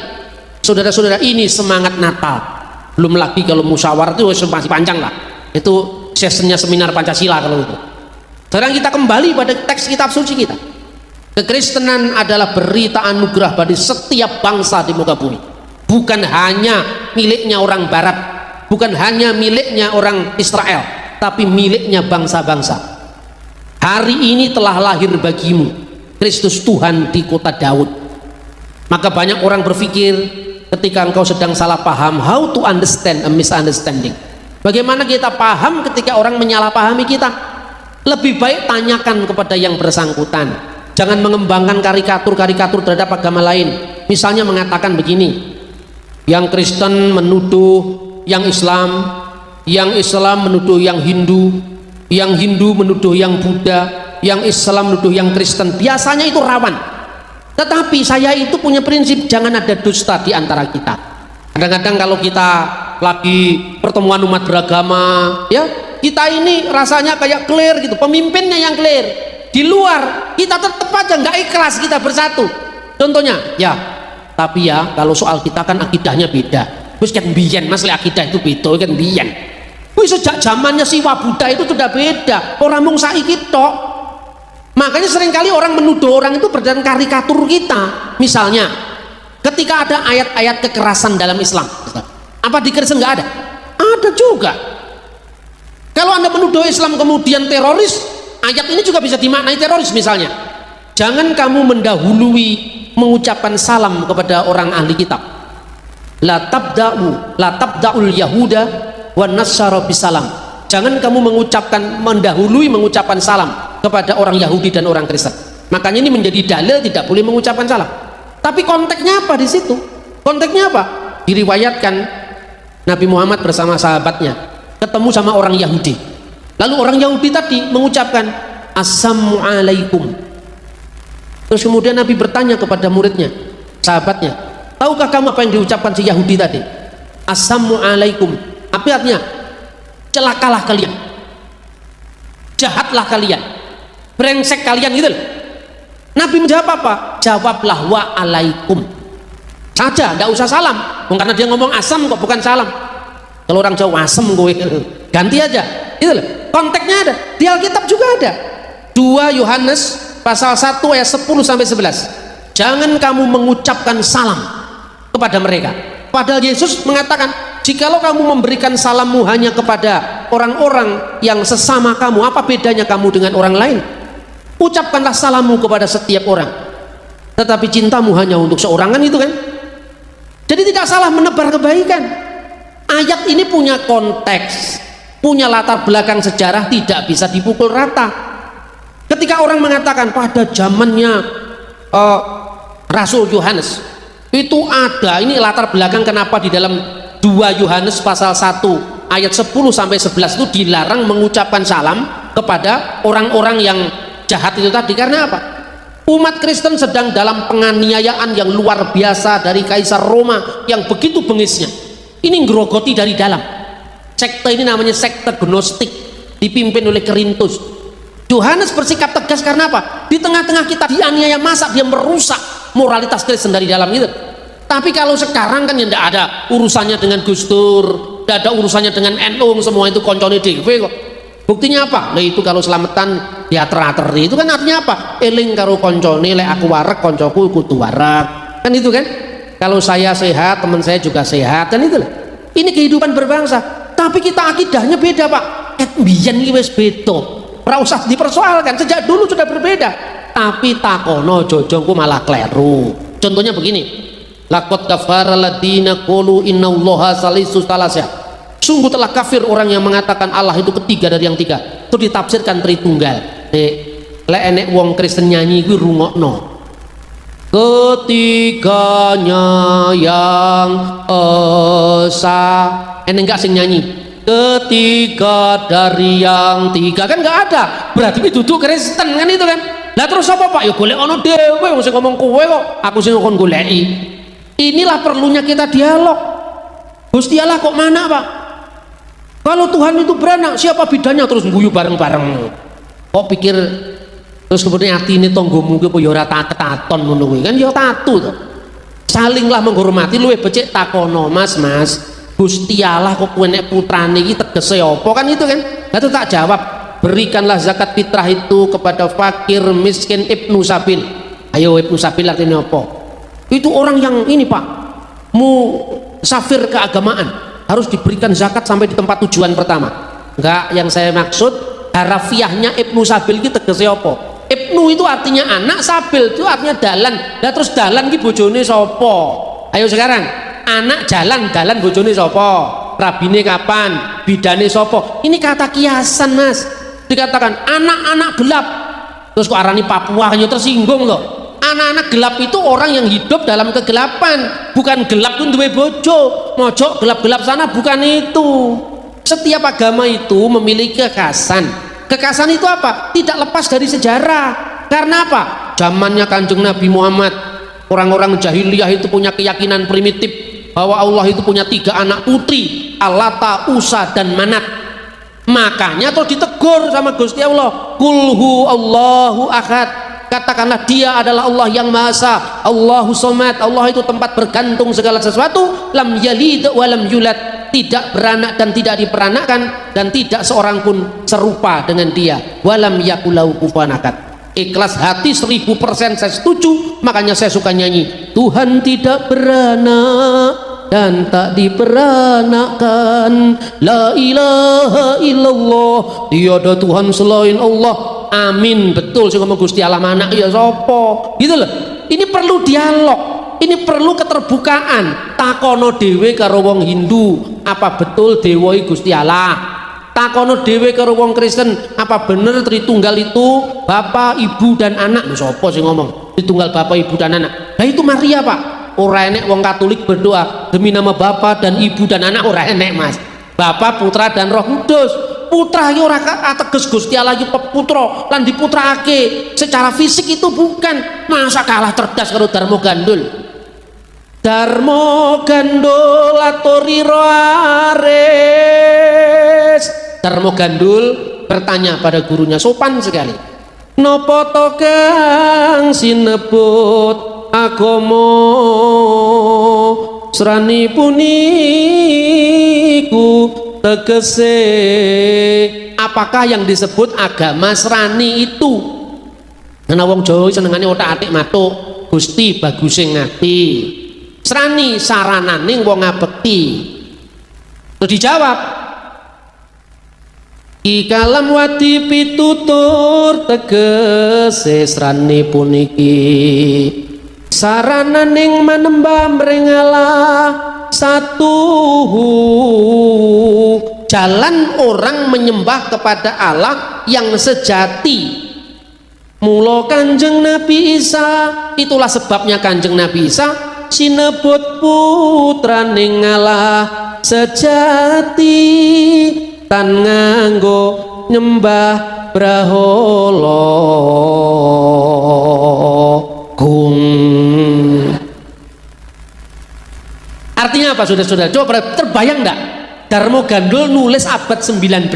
Saudara-saudara, ini semangat Natal. Belum lagi kalau musyawarah itu masih panjang lah. Itu sesinya seminar Pancasila kalau itu. Sekarang kita kembali pada teks kitab suci kita. Kekristenan adalah berita anugerah bagi setiap bangsa di muka bumi. Bukan hanya miliknya orang Barat, bukan hanya miliknya orang Israel, tapi miliknya bangsa-bangsa. Hari ini telah lahir bagimu Kristus Tuhan di kota Daud. Maka banyak orang berpikir ketika engkau sedang salah paham, how to understand a misunderstanding. Bagaimana kita paham ketika orang menyalahpahami kita? Lebih baik tanyakan kepada yang bersangkutan. Jangan mengembangkan karikatur-karikatur terhadap agama lain. Misalnya mengatakan begini, yang Kristen menuduh yang Islam menuduh yang Hindu menuduh yang Buddha, yang Islam menuduh yang Kristen. Biasanya itu rawan. Tetapi saya itu punya prinsip, jangan ada dusta di antara kita. Kadang-kadang kalau kita lagi pertemuan umat beragama, ya kita ini rasanya kayak clear gitu, pemimpinnya yang clear, di luar kita tetap aja nggak ikhlas kita bersatu. Contohnya, ya tapi ya kalau soal kita kan akidahnya beda. Terus kan biyen mas, akidah itu beda kan biyen. Wih, sejak zamannya Siwa Buddha itu sudah beda. Orang mung saiki tok. Makanya seringkali orang menuduh orang itu berdasarkan karikatur kita. Misalnya, ketika ada ayat-ayat kekerasan dalam Islam, apa di Kristen nggak ada? Ada juga. Kalau Anda menuduh Islam kemudian teroris, ayat ini juga bisa dimaknai teroris. Misalnya, jangan kamu mendahului mengucapkan salam kepada orang ahli kitab. La tabda'ul yahuda wan nasara bisalam. Jangan kamu mendahului mengucapkan salam kepada orang Yahudi dan orang Kristen. Makanya ini menjadi dalil tidak boleh mengucapkan salam. Tapi konteksnya apa di situ? Konteksnya apa? Diriwayatkan Nabi Muhammad bersama sahabatnya ketemu sama orang Yahudi. Lalu orang Yahudi tadi mengucapkan assalamualaikum. Terus kemudian Nabi bertanya kepada muridnya, sahabatnya, tahukah kamu apa yang diucapkan si Yahudi tadi? Assalamualaikum. Apa artinya? Celakalah kalian, jahatlah kalian, brengsek kalian gitu. Nabi menjawab apa? Jawablah waalaikum saja, tidak usah salam. Karena dia ngomong asam kok, bukan salam. Kalau orang Jawa asam gue ganti aja gitu loh. Konteksnya ada di Alkitab juga ada. 2 Yohanes pasal 1 ayat 10 sampai 11. Jangan kamu mengucapkan salam kepada mereka. Padahal Yesus mengatakan, jikalau kamu memberikan salammu hanya kepada orang-orang yang sesama kamu, apa bedanya kamu dengan orang lain? Ucapkanlah salammu kepada setiap orang, tetapi cintamu hanya untuk seorang, kan itu kan? Jadi tidak salah menebar kebaikan. Ayat ini punya konteks, punya latar belakang sejarah, tidak bisa dipukul rata. Ketika orang mengatakan pada zamannya Rasul Yohanes itu ada, ini latar belakang kenapa di dalam 2 Yohanes pasal 1 ayat 10 sampai 11 itu dilarang mengucapkan salam kepada orang-orang yang jahat itu tadi. Karena apa? Umat Kristen sedang dalam penganiayaan yang luar biasa dari Kaisar Roma yang begitu bengisnya. Ini ngerogoti dari dalam. Sekte ini namanya sekte Gnostik, dipimpin oleh Kerintus. Yohanes bersikap tegas karena apa? Di tengah-tengah kita dianiaya masa dia merusak moralitas Kristen dari dalam itu. Tapi kalau sekarang kan ya tidak ada urusannya dengan Gus Dur, tidak ada urusannya dengan NU, semua itu koncone dhewe kok. Buktinya apa? Nah itu kalau selamatan diater-ateri itu kan artinya apa? Eling karo koncone, lek aku warek koncoku kudu warek. Kan itu kan? Kalau saya sehat, teman saya juga sehat, kan itu. Ini kehidupan berbangsa. Tapi kita akidahnya beda, Pak. Biyen iki wis beda. Ora usah dipersoalkan, sejak dulu sudah berbeda. Tapi takono jojongku malah kleru. Contohnya begini. Laqad kafara alladziina qalu innallaha salisu salasah. Sungguh telah kafir orang yang mengatakan Allah itu ketiga dari yang tiga. Itu ditafsirkan Tritunggal. Lek enek wong Kristen nyanyi iku rungokno. Ketiganya yang esa. Enek enggak sing nyanyi? Ketiga dari yang tiga, kan enggak ada. Berarti itu duduk Kristen kan itu kan. Lah terus apa Pak? Ya golek ono dhewe wong sing ngomong kowe kok. Aku sing ngomong goleki. Inilah perlunya kita dialog. Gusti Allah kok mana Pak? Kalau Tuhan itu beranak, siapa bidanya? Terus guyu bareng-bareng. Kok pikir terus kemudian hati ini tonggomu ke ya ora taton ngono kuwi kan ya tatu to. Salinglah menghormati, luwih becik takono, Mas Gusti Allah kok kowe nek putrane iki tegese apa kan itu kan. Lah itu tak jawab, berikanlah zakat fitrah itu kepada fakir, miskin, ibnu sabil. Ayo ibnu sabil artinya apa? Itu orang yang ini Pak, musafir keagamaan, harus diberikan zakat sampai di tempat tujuan pertama. Enggak, yang saya maksud harafiahnya Ibnu Sabil itu tegese apa? Ibnu itu artinya anak, Sabil itu artinya dalan. Lah terus dalan ki bojone sapa? Ayo sekarang, anak jalan, dalan bojone sapa? Rabine kapan? Bidane sapa? Ini kata kiasan, Mas. Dikatakan anak-anak gelap. Terus kok arani Papua hanya tersinggung loh. Anak-anak gelap itu orang yang hidup dalam kegelapan, bukan gelap itu duwe bojo, mojok gelap-gelap sana, bukan itu. Setiap agama itu memiliki kekhasan. Kekhasan itu apa? Tidak lepas dari sejarah. Karena apa? Zamannya Kanjeng Nabi Muhammad, orang-orang jahiliyah itu punya keyakinan primitif bahwa Allah itu punya 3 anak putri, Allata, Usa, dan Manat. Makanya terus ditegur sama Gusti Allah, kulhu Allahu ahad, katakanlah dia adalah Allah yang Maha Esa, Allahu Somad. Allah itu tempat bergantung segala sesuatu, lam yalid wa lam yulad, tidak beranak dan tidak diperanakkan, dan tidak seorang pun serupa dengan dia, walam yakulau kufuwan ahad. Ikhlas hati 1000% saya setuju. Makanya saya suka nyanyi, Tuhan tidak beranak dan tak diperanakkan, la ilaha illallah, tiada Tuhan selain Allah. Amin. Betul sih ngomong Gusti Allah anak ya sopo gitu loh. Ini perlu dialog, ini perlu keterbukaan. Takono dewe karo wong Hindu, apa betul dewa Gusti Allah? Takono dewe karo wong Kristen, apa bener Tritunggal itu bapak, ibu, dan anak? Sopo sih ngomong Tritunggal bapak, ibu, dan anak? Nah itu Maria, Pak. Ora enek wong Katolik berdoa demi nama Bapa dan Ibu dan Anak, ora enek, Mas. Bapa, Putra, dan Roh Kudus. Putra iki ora ateges Gusti Allah iki peputra lan diputrake. Secara fisik itu bukan. Masa kalah cerdas karo Darmo Gandul. Darmo Gandul aturiro ares. Darmo Gandul bertanya pada gurunya, sopan sekali. Nopo to kang sinebut agama srani puniku tegese? Apakah yang disebut agama srani itu? Karena wong Jawa senengane otak-atik matuk, Gusti baguse ngati, srani sarananing wong ngabekti. Terus dijawab, Ki kalam wadi pitutur tegese srani puniki sarananing manembah meringalah satu jalan orang menyembah kepada Allah yang sejati. Mula Kanjeng Nabi Isa, itulah sebabnya Kanjeng Nabi Isa sinebut putraning Allah sejati, tan nganggo nyembah brahala gung. Artinya apa saudara-saudara? Coba terbayang enggak? Darmo Gandul nulis abad 19,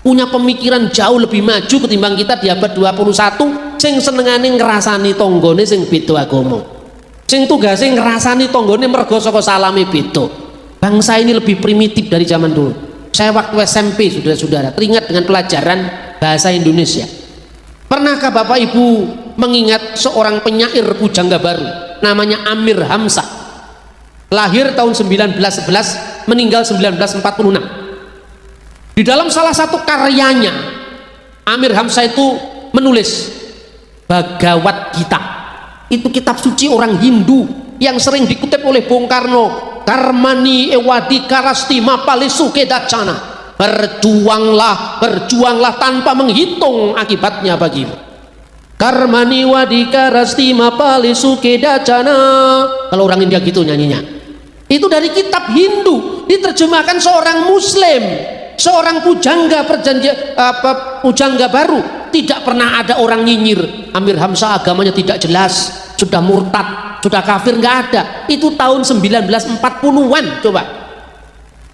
punya pemikiran jauh lebih maju ketimbang kita di abad 21, sing senengane ngrasani tanggane sing beda agama, sing tugase ngrasani tanggane mergo saka salame beda. Bangsa ini lebih primitif dari zaman dulu. Saya waktu SMP, saudara-saudara, teringat dengan pelajaran bahasa Indonesia. Pernahkah Bapak Ibu mengingat seorang penyair pujangga baru namanya Amir Hamzah? Lahir tahun 1911, meninggal 1946. Di dalam salah satu karyanya, Amir Hamzah itu menulis Bhagavad Gita. Itu kitab suci orang Hindu yang sering dikutip oleh Bung Karno. Karmani ewadi karasti mapalisu kedacana. Berjuanglah, berjuanglah tanpa menghitung akibatnya bagimu. Karmani wadi karasti mapalisu kedacana. Kalau orang India gitu nyanyinya. Itu dari kitab Hindu, diterjemahkan seorang Muslim, seorang pujangga pujangga baru. Tidak pernah ada orang nyinyir Amir Hamzah agamanya tidak jelas, sudah murtad, sudah kafir, nggak ada. Itu tahun 1940-an. Coba.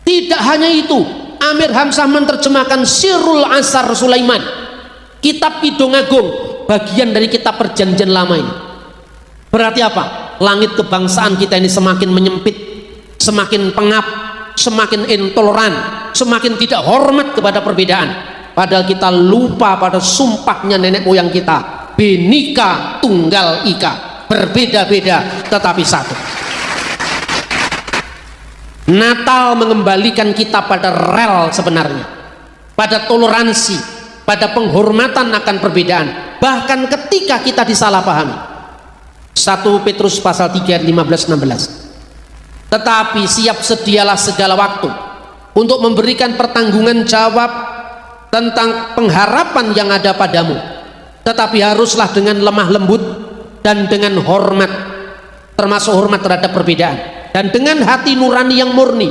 Tidak hanya itu, Amir Hamzah menerjemahkan Sirul Asar Sulaiman, kitab Kidung Agung, bagian dari kitab Perjanjian Lama ini. Berarti apa? Langit kebangsaan kita ini semakin menyempit, semakin pengap, semakin intoleran, semakin tidak hormat kepada perbedaan. Padahal kita lupa pada sumpahnya nenek moyang kita, Bhinneka Tunggal Ika, berbeda-beda tetapi satu. Natal mengembalikan kita pada rel sebenarnya. pada toleransi, pada penghormatan akan perbedaan, bahkan ketika kita disalahpahami. 1 Petrus pasal 3 ayat 15-16. Tetapi siap sedialah segala waktu untuk memberikan pertanggungan jawab tentang pengharapan yang ada padamu, tetapi haruslah dengan lemah lembut dan dengan hormat, termasuk hormat terhadap perbedaan, dan dengan hati nurani yang murni,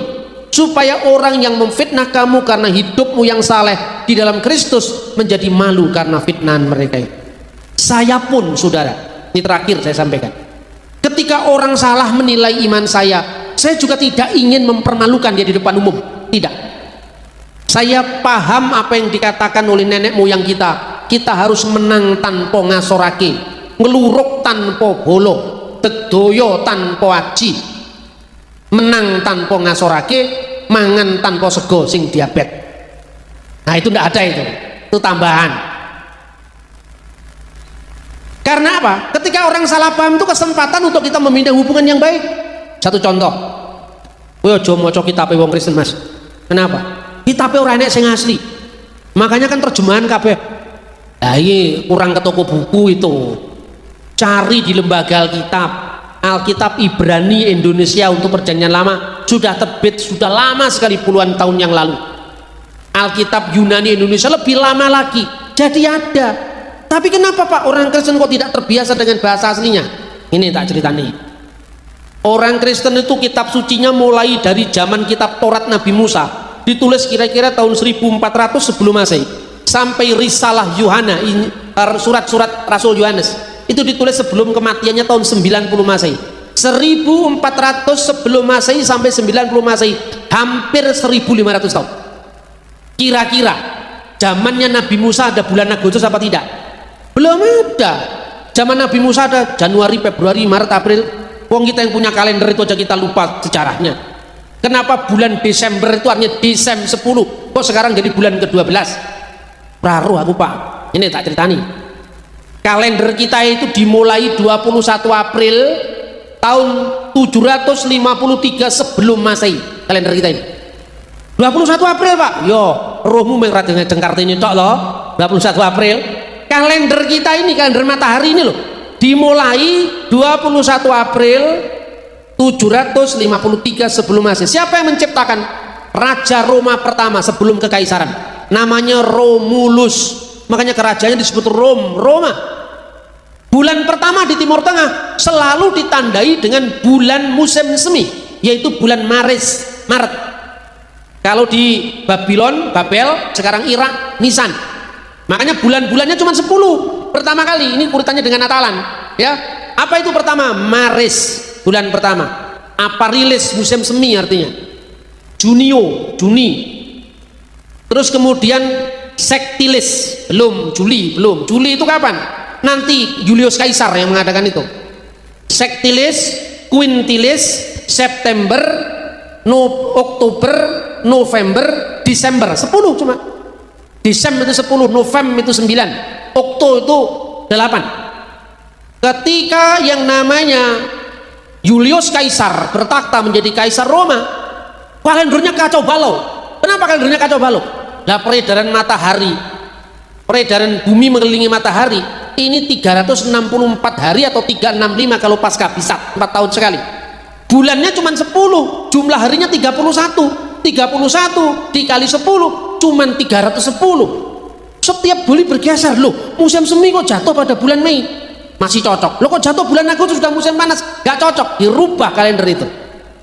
supaya orang yang memfitnah kamu karena hidupmu yang saleh di dalam Kristus menjadi malu karena fitnahan mereka. Saya pun, saudara, ini terakhir saya sampaikan, ketika orang salah menilai iman saya juga tidak ingin mempermalukan dia di depan umum. Tidak. Saya paham apa yang dikatakan oleh nenek moyang kita. Kita harus menang tanpa ngasorake, ngeluruk tanpa bolo, tedoyo tanpa aji, menang tanpa ngasorake, mangan tanpa sego sing diabet. Nah itu tidak ada, itu tambahan. Karena apa? Ketika orang salah paham itu kesempatan untuk kita memindah hubungan yang baik. Satu contoh, aja maca kitabe wong Kristen, Mas. Kenapa? Kitabe ora enek sing asli. Makanya kan terjemahan kabeh. Nah, ini kurang ke toko buku itu. Cari di lembaga Alkitab Ibrani Indonesia untuk Perjanjian Lama sudah terbit, sudah lama sekali, puluhan tahun yang lalu. Alkitab Yunani Indonesia lebih lama lagi. Jadi ada. Tapi kenapa Pak orang Kristen kok tidak terbiasa dengan bahasa aslinya? Ini tak ceritanya. Orang Kristen itu kitab sucinya mulai dari zaman kitab Taurat Nabi Musa, ditulis kira-kira tahun 1400 sebelum Masehi, sampai risalah Yohana, surat-surat Rasul Yohanes itu ditulis sebelum kematiannya tahun 90 Masehi. 1400 sebelum Masehi sampai 90 Masehi, hampir 1500 tahun. Kira-kira zamannya Nabi Musa ada bulan Agustus apa tidak? Belum ada. Zaman Nabi Musa ada Januari, Februari, Maret, April. Wong kita yang punya kalender itu aja kita lupa sejarahnya. Kenapa bulan Desember itu artinya Desem 10, kok sekarang jadi bulan ke-12? Raruh aku Pak, ini tak ceritani. Kalender kita itu dimulai 21 April tahun 753 sebelum Masehi. Kalender kita ini 21 April Pak. Yo, rohmu mengeratnya jengkar ini tok loh. 21 April. Kalender kita ini, kalender matahari ini loh, dimulai 21 April 753 sebelum Masehi. Siapa yang menciptakan? Raja Roma pertama sebelum kekaisaran, namanya Romulus. Makanya kerajaannya disebut Roma. Bulan pertama di Timur Tengah selalu ditandai dengan bulan musim semi, yaitu bulan Maret. Kalau di Babel, sekarang Irak, Nisan. Makanya bulan-bulannya cuma 10 pertama kali. Ini urutannya dengan Natalan, ya. Apa itu pertama? Maris, bulan pertama. Aparilis, musim semi artinya. Juni. Terus kemudian Sektilis, Juli itu kapan? Nanti Julius Kaisar yang mengadakan itu. Sektilis, Quintilis, September, Oktober, November, Desember, 10 cuma. Desember itu 10, November itu 9, Okto itu 8. Ketika yang namanya Julius Kaisar bertakhta menjadi Kaisar Roma, kalendernya kacau balau. Kenapa kalendernya kacau balau? Nah, peredaran matahari, peredaran bumi mengelilingi matahari ini 364 hari atau 365 kalau pasca Bisat, 4 tahun sekali. Bulannya cuma 10, jumlah harinya 31 dikali 10 cuman 310. Setiap bulan bergeser. Loh, musim semi kok jatuh pada bulan Mei? Masih cocok. Loh, kok jatuh bulan Agustus sudah musim panas? Gak cocok. Dirubah kalender itu.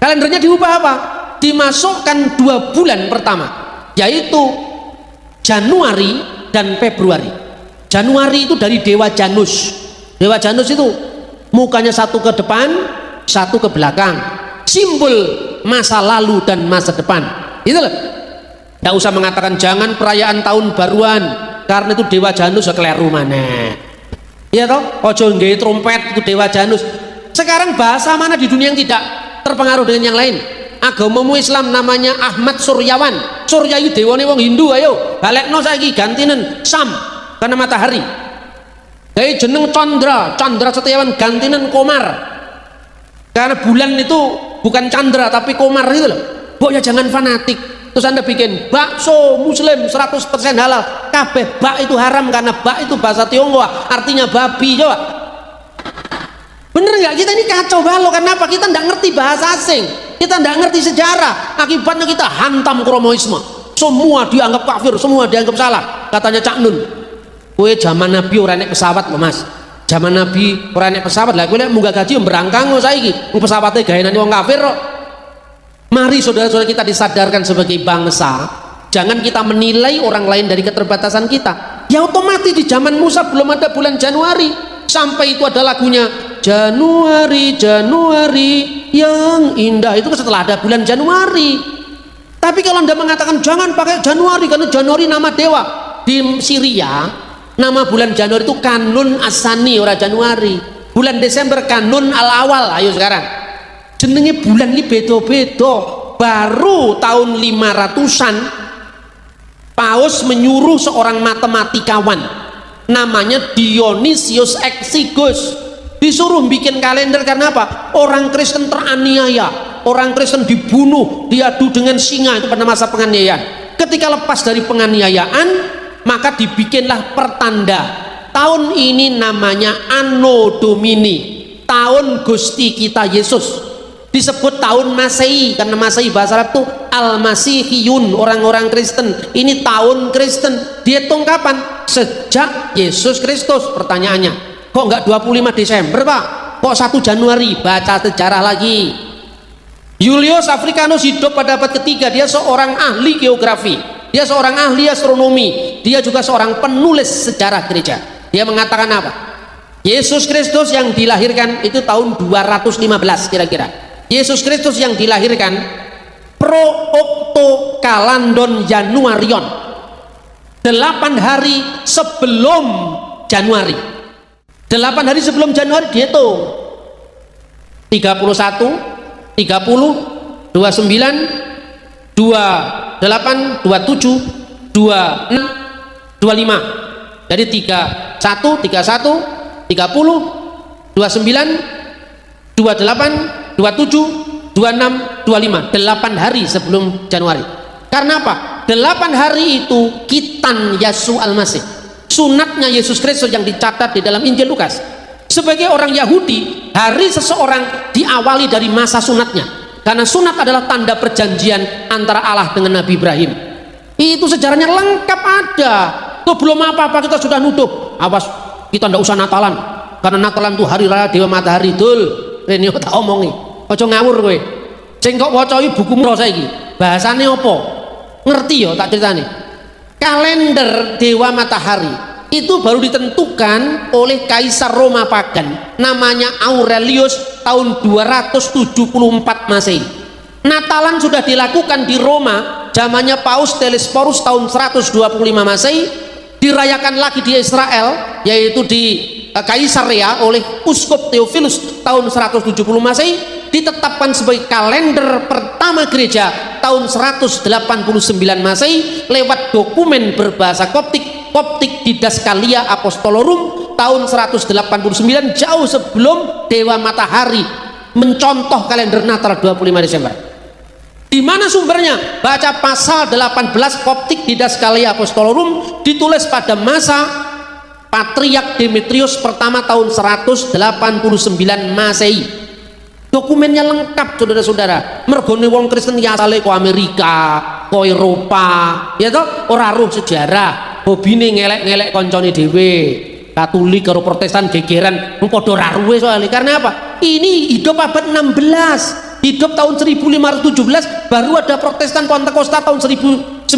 Kalendernya diubah apa? Dimasukkan 2 bulan pertama, yaitu Januari dan Februari. Januari itu dari dewa Janus. Dewa Janus itu mukanya satu ke depan, satu ke belakang, simbol masa lalu dan masa depan. Itu loh. Tidak usah mengatakan jangan perayaan tahun baruan karena itu dewa Janus, keliru mana. Iya toh? Ojo nggawe trompet itu dewa Janus. Sekarang bahasa mana di dunia yang tidak terpengaruh dengan yang lain? Agamamu Islam namanya Ahmad Suryawan. Surya itu dewane wong Hindu, ayo balekno saiki gantinen Sam karena matahari. Gawe jeneng Chandra Setiawan gantinen Komar. Karena bulan itu bukan Chandra tapi Komar itu loh. Mbok ya jangan fanatik. terus Anda bikin bakso muslim 100% halal, kabeh bak itu haram karena bak itu bahasa Tionghoa artinya babi. Coba bener nggak? Kita ini kacau balau. Kenapa? Kita nggak ngerti bahasa asing, kita nggak ngerti sejarah, akibatnya kita hantam kromoisme, semua dianggap kafir, semua dianggap salah. Katanya Cak Nun, kue zaman Nabi orang naik pesawat loh mas, zaman Nabi orang naik pesawat lah, kue munggah gaji berangkang saiki pesawatnya gayanan wong kafir kok. Mari saudara-saudara kita disadarkan sebagai bangsa, jangan kita menilai orang lain dari keterbatasan kita. Ya otomatis di zaman Musa belum ada bulan Januari, sampai itu ada lagunya Januari Januari yang indah, itu setelah ada bulan Januari. Tapi kalau Anda mengatakan jangan pakai Januari karena Januari nama dewa, di Syria nama bulan Januari itu Kanun Asani ora Januari, bulan Desember Kanun Al-Awal. Ayo sekarang jenenge bulan ini beda-beda. Baru tahun 500-an Paus menyuruh seorang matematikawan namanya Dionysius Exiguus, disuruh bikin kalender. Karena apa? Orang Kristen teraniaya, orang Kristen dibunuh, diadu dengan singa, itu pada masa penganiayaan. Ketika lepas dari penganiayaan, maka dibikinlah pertanda. Tahun ini namanya Anno Domini, tahun Gusti kita Yesus. Disebut tahun Masehi karena Masehi bahasa Arab itu Al-Masihiyun, orang-orang Kristen. Ini tahun Kristen. Dihitung kapan? Sejak Yesus Kristus. Pertanyaannya, kok enggak 25 Desember Pak? Kok 1 Januari? Baca sejarah lagi. Julius Africanus hidup pada abad ketiga. Dia seorang ahli geografi, dia seorang ahli astronomi, dia juga seorang penulis sejarah gereja. Dia mengatakan apa? Yesus Kristus yang dilahirkan itu tahun 215 kira-kira. Yesus Kristus yang dilahirkan pro octo kalandon Januarion, 8 hari sebelum Januari. 8 hari sebelum Januari dihitung 31, 30, 29, 28, 27, 26, 25. Jadi 31, 31, 30, 29, 28, 27, 26, 25, 8 hari sebelum Januari. Karena apa? 8 hari itu Kitan Yesus Al-Masih, sunatnya Yesus Kristus yang dicatat di dalam Injil Lukas. Sebagai orang Yahudi, hari seseorang diawali dari masa sunatnya, karena sunat adalah tanda perjanjian antara Allah dengan Nabi Ibrahim. Itu sejarahnya lengkap ada. Tuh belum apa-apa kita sudah nuduh, awas kita ndak usah Natalan karena Natalan tuh hari raya Dewa Matahari. Dul Rene tak omongi, aja ngawur kowe. Sing kok waca iki buku mro saiki. Bahasane apa? Ngerti ya tak critane. Kalender Dewa Matahari itu baru ditentukan oleh Kaisar Roma Pagan namanya Aurelius tahun 274 Masehi. Natalan sudah dilakukan di Roma zamannya Paus Telesporus tahun 125 Masehi, dirayakan lagi di Israel yaitu di Kaisarea oleh Uskup Theophilus tahun 170 Masehi, ditetapkan sebagai kalender pertama gereja tahun 189 Masehi lewat dokumen berbahasa Koptik Didaskalia Apostolorum tahun 189, jauh sebelum Dewa Matahari mencontoh kalender Natal 25 Desember. Di mana sumbernya? Baca pasal 18 Koptik Didaskalia Apostolorum, ditulis pada masa Patriark Demetrius pertama tahun 189 Masehi. Dokumennya lengkap saudara-saudara. Mergone wong Kristen ya asale ko Amerika, ko Eropa, ya toh ora roh sejarah, hobine ngelek-ngelek koncone dhewe. Katolik karo Protestan gegeran mung padha ra ruwe soalnya. Karena apa? Ini hidup abad 16. Hidup tahun 1517 baru ada Protestan Pentakosta tahun 1901.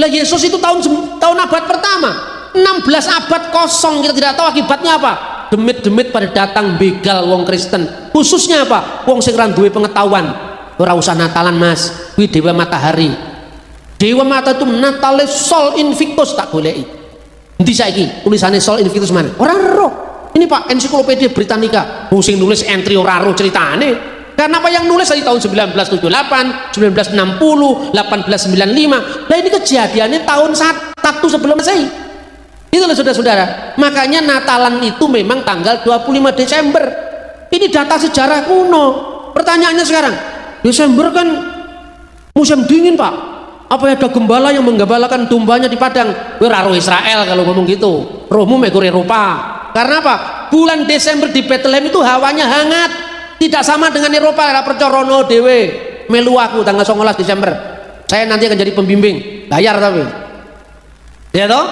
Lah Yesus itu tahun abad pertama. 16 abad kosong, kita tidak tahu akibatnya apa. Demit-demit pada datang begal wong Kristen, khususnya apa? Wong sing ra duwe pengetahuan. Ora usah Natalan mas, kuwi Dewa Matahari. Dewa Mata itu Natale Sol Invictus, tak goleki. Endi saiki tulisannya Sol Invictus mana? Ora roh. Ini Pak, Ensiklopedia Britannica. Sing nulis entry ora roh ceritane. Karena apa yang nulis dari tahun 1978, 1960, 1895. Lah ini kejadiannya tahun 1 sebelum Masehi. Itulah saudara-saudara. Makanya Natalan itu memang tanggal 25 Desember. Ini data sejarah kuno. Pertanyaannya sekarang, Desember kan Musim dingin Pak. Apa ada gembala yang menggembalakan dombanya di padang? Roh Israel kalau ngomong gitu. Rohmu megur Eropa. Karena apa? Bulan Desember di Bethlehem itu hawanya hangat. Tidak sama dengan Eropa. Lah percorono dewe. Melu aku tanggal 19 Desember. Saya nanti akan jadi pembimbing. Bayar tapi. Ya toh?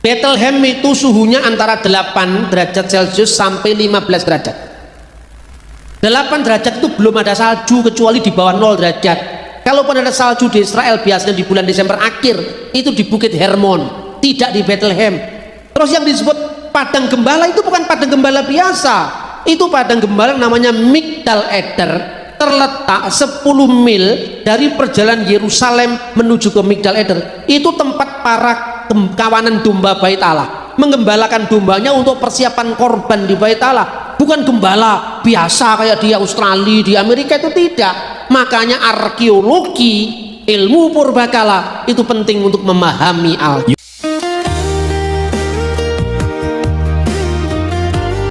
Bethlehem itu suhunya antara 8 derajat Celcius sampai 15 derajat. 8 derajat itu belum ada salju kecuali di bawah 0 derajat. Kalaupun ada salju di Israel biasanya di bulan Desember akhir, itu di Bukit Hermon, tidak di Bethlehem. Terus yang disebut padang gembala itu bukan padang gembala biasa. Itu padang gembala namanya Migdal Eder, terletak 10 mil dari perjalanan Yerusalem menuju ke Migdal Eder. Itu tempat para kawanan domba Bait Allah menggembalakan dombanya untuk persiapan korban di Bait Allah. Bukan gembala biasa kayak di Australia, di Amerika, itu tidak. Makanya arkeologi, ilmu purbakala itu penting untuk memahami Alkitab.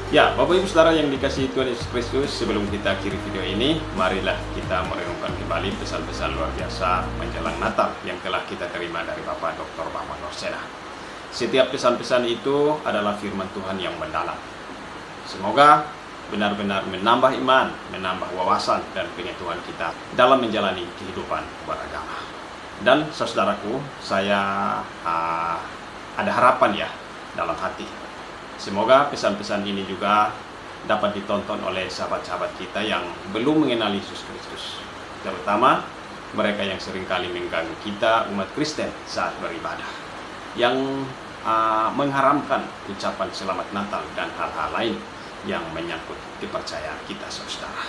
Ya, Bapak Ibu Saudara yang dikasihi Tuhan Yesus Kristus, sebelum kita akhiri video ini, marilah kita merenungkan kembali pesan-pesan luar biasa menjelang Natal yang telah kita terima dari Bapak Dr. Bambang Norsena. Setiap pesan-pesan itu adalah firman Tuhan yang mendalam. Semoga benar-benar menambah iman, menambah wawasan dan pengetahuan kita dalam menjalani kehidupan beragama. Dan saudaraku, saya ada harapan ya dalam hati. Semoga pesan-pesan ini juga dapat ditonton oleh sahabat-sahabat kita yang belum mengenal Yesus Kristus, terutama mereka yang seringkali mengganggu kita umat Kristen saat beribadah, yang mengharamkan ucapan selamat Natal dan hal-hal lain yang menyangkut kepercayaan kita, saudara.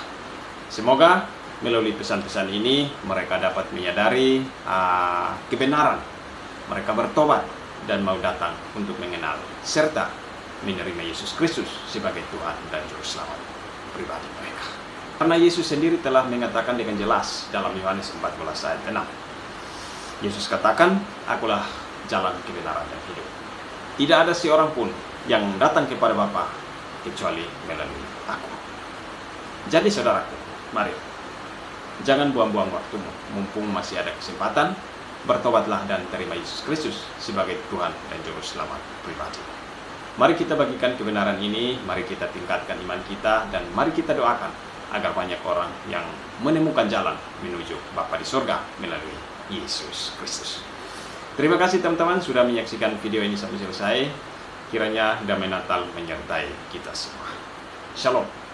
Semoga melalui pesan-pesan ini mereka dapat menyadari kebenaran, mereka bertobat dan mau datang untuk mengenal serta menerima Yesus Kristus sebagai Tuhan dan Juru Selamat pribadi mereka. Karena Yesus sendiri telah mengatakan dengan jelas dalam Yohanes 14 ayat 6. Yesus katakan, "Akulah jalan, kebenaran dan hidup. Tidak ada seorang pun yang datang kepada Bapa kecuali melalui aku." Jadi saudaraku, mari jangan buang-buang waktumu, mumpung masih ada kesempatan. Bertobatlah dan terima Yesus Kristus sebagai Tuhan dan Juru Selamat pribadi. Mari kita bagikan kebenaran ini, mari kita tingkatkan iman kita, dan mari kita doakan agar banyak orang yang menemukan jalan menuju Bapa di surga melalui Yesus Kristus. Terima kasih teman-teman sudah menyaksikan video ini sampai selesai. Kiranya damai Natal menyertai kita semua. Shalom.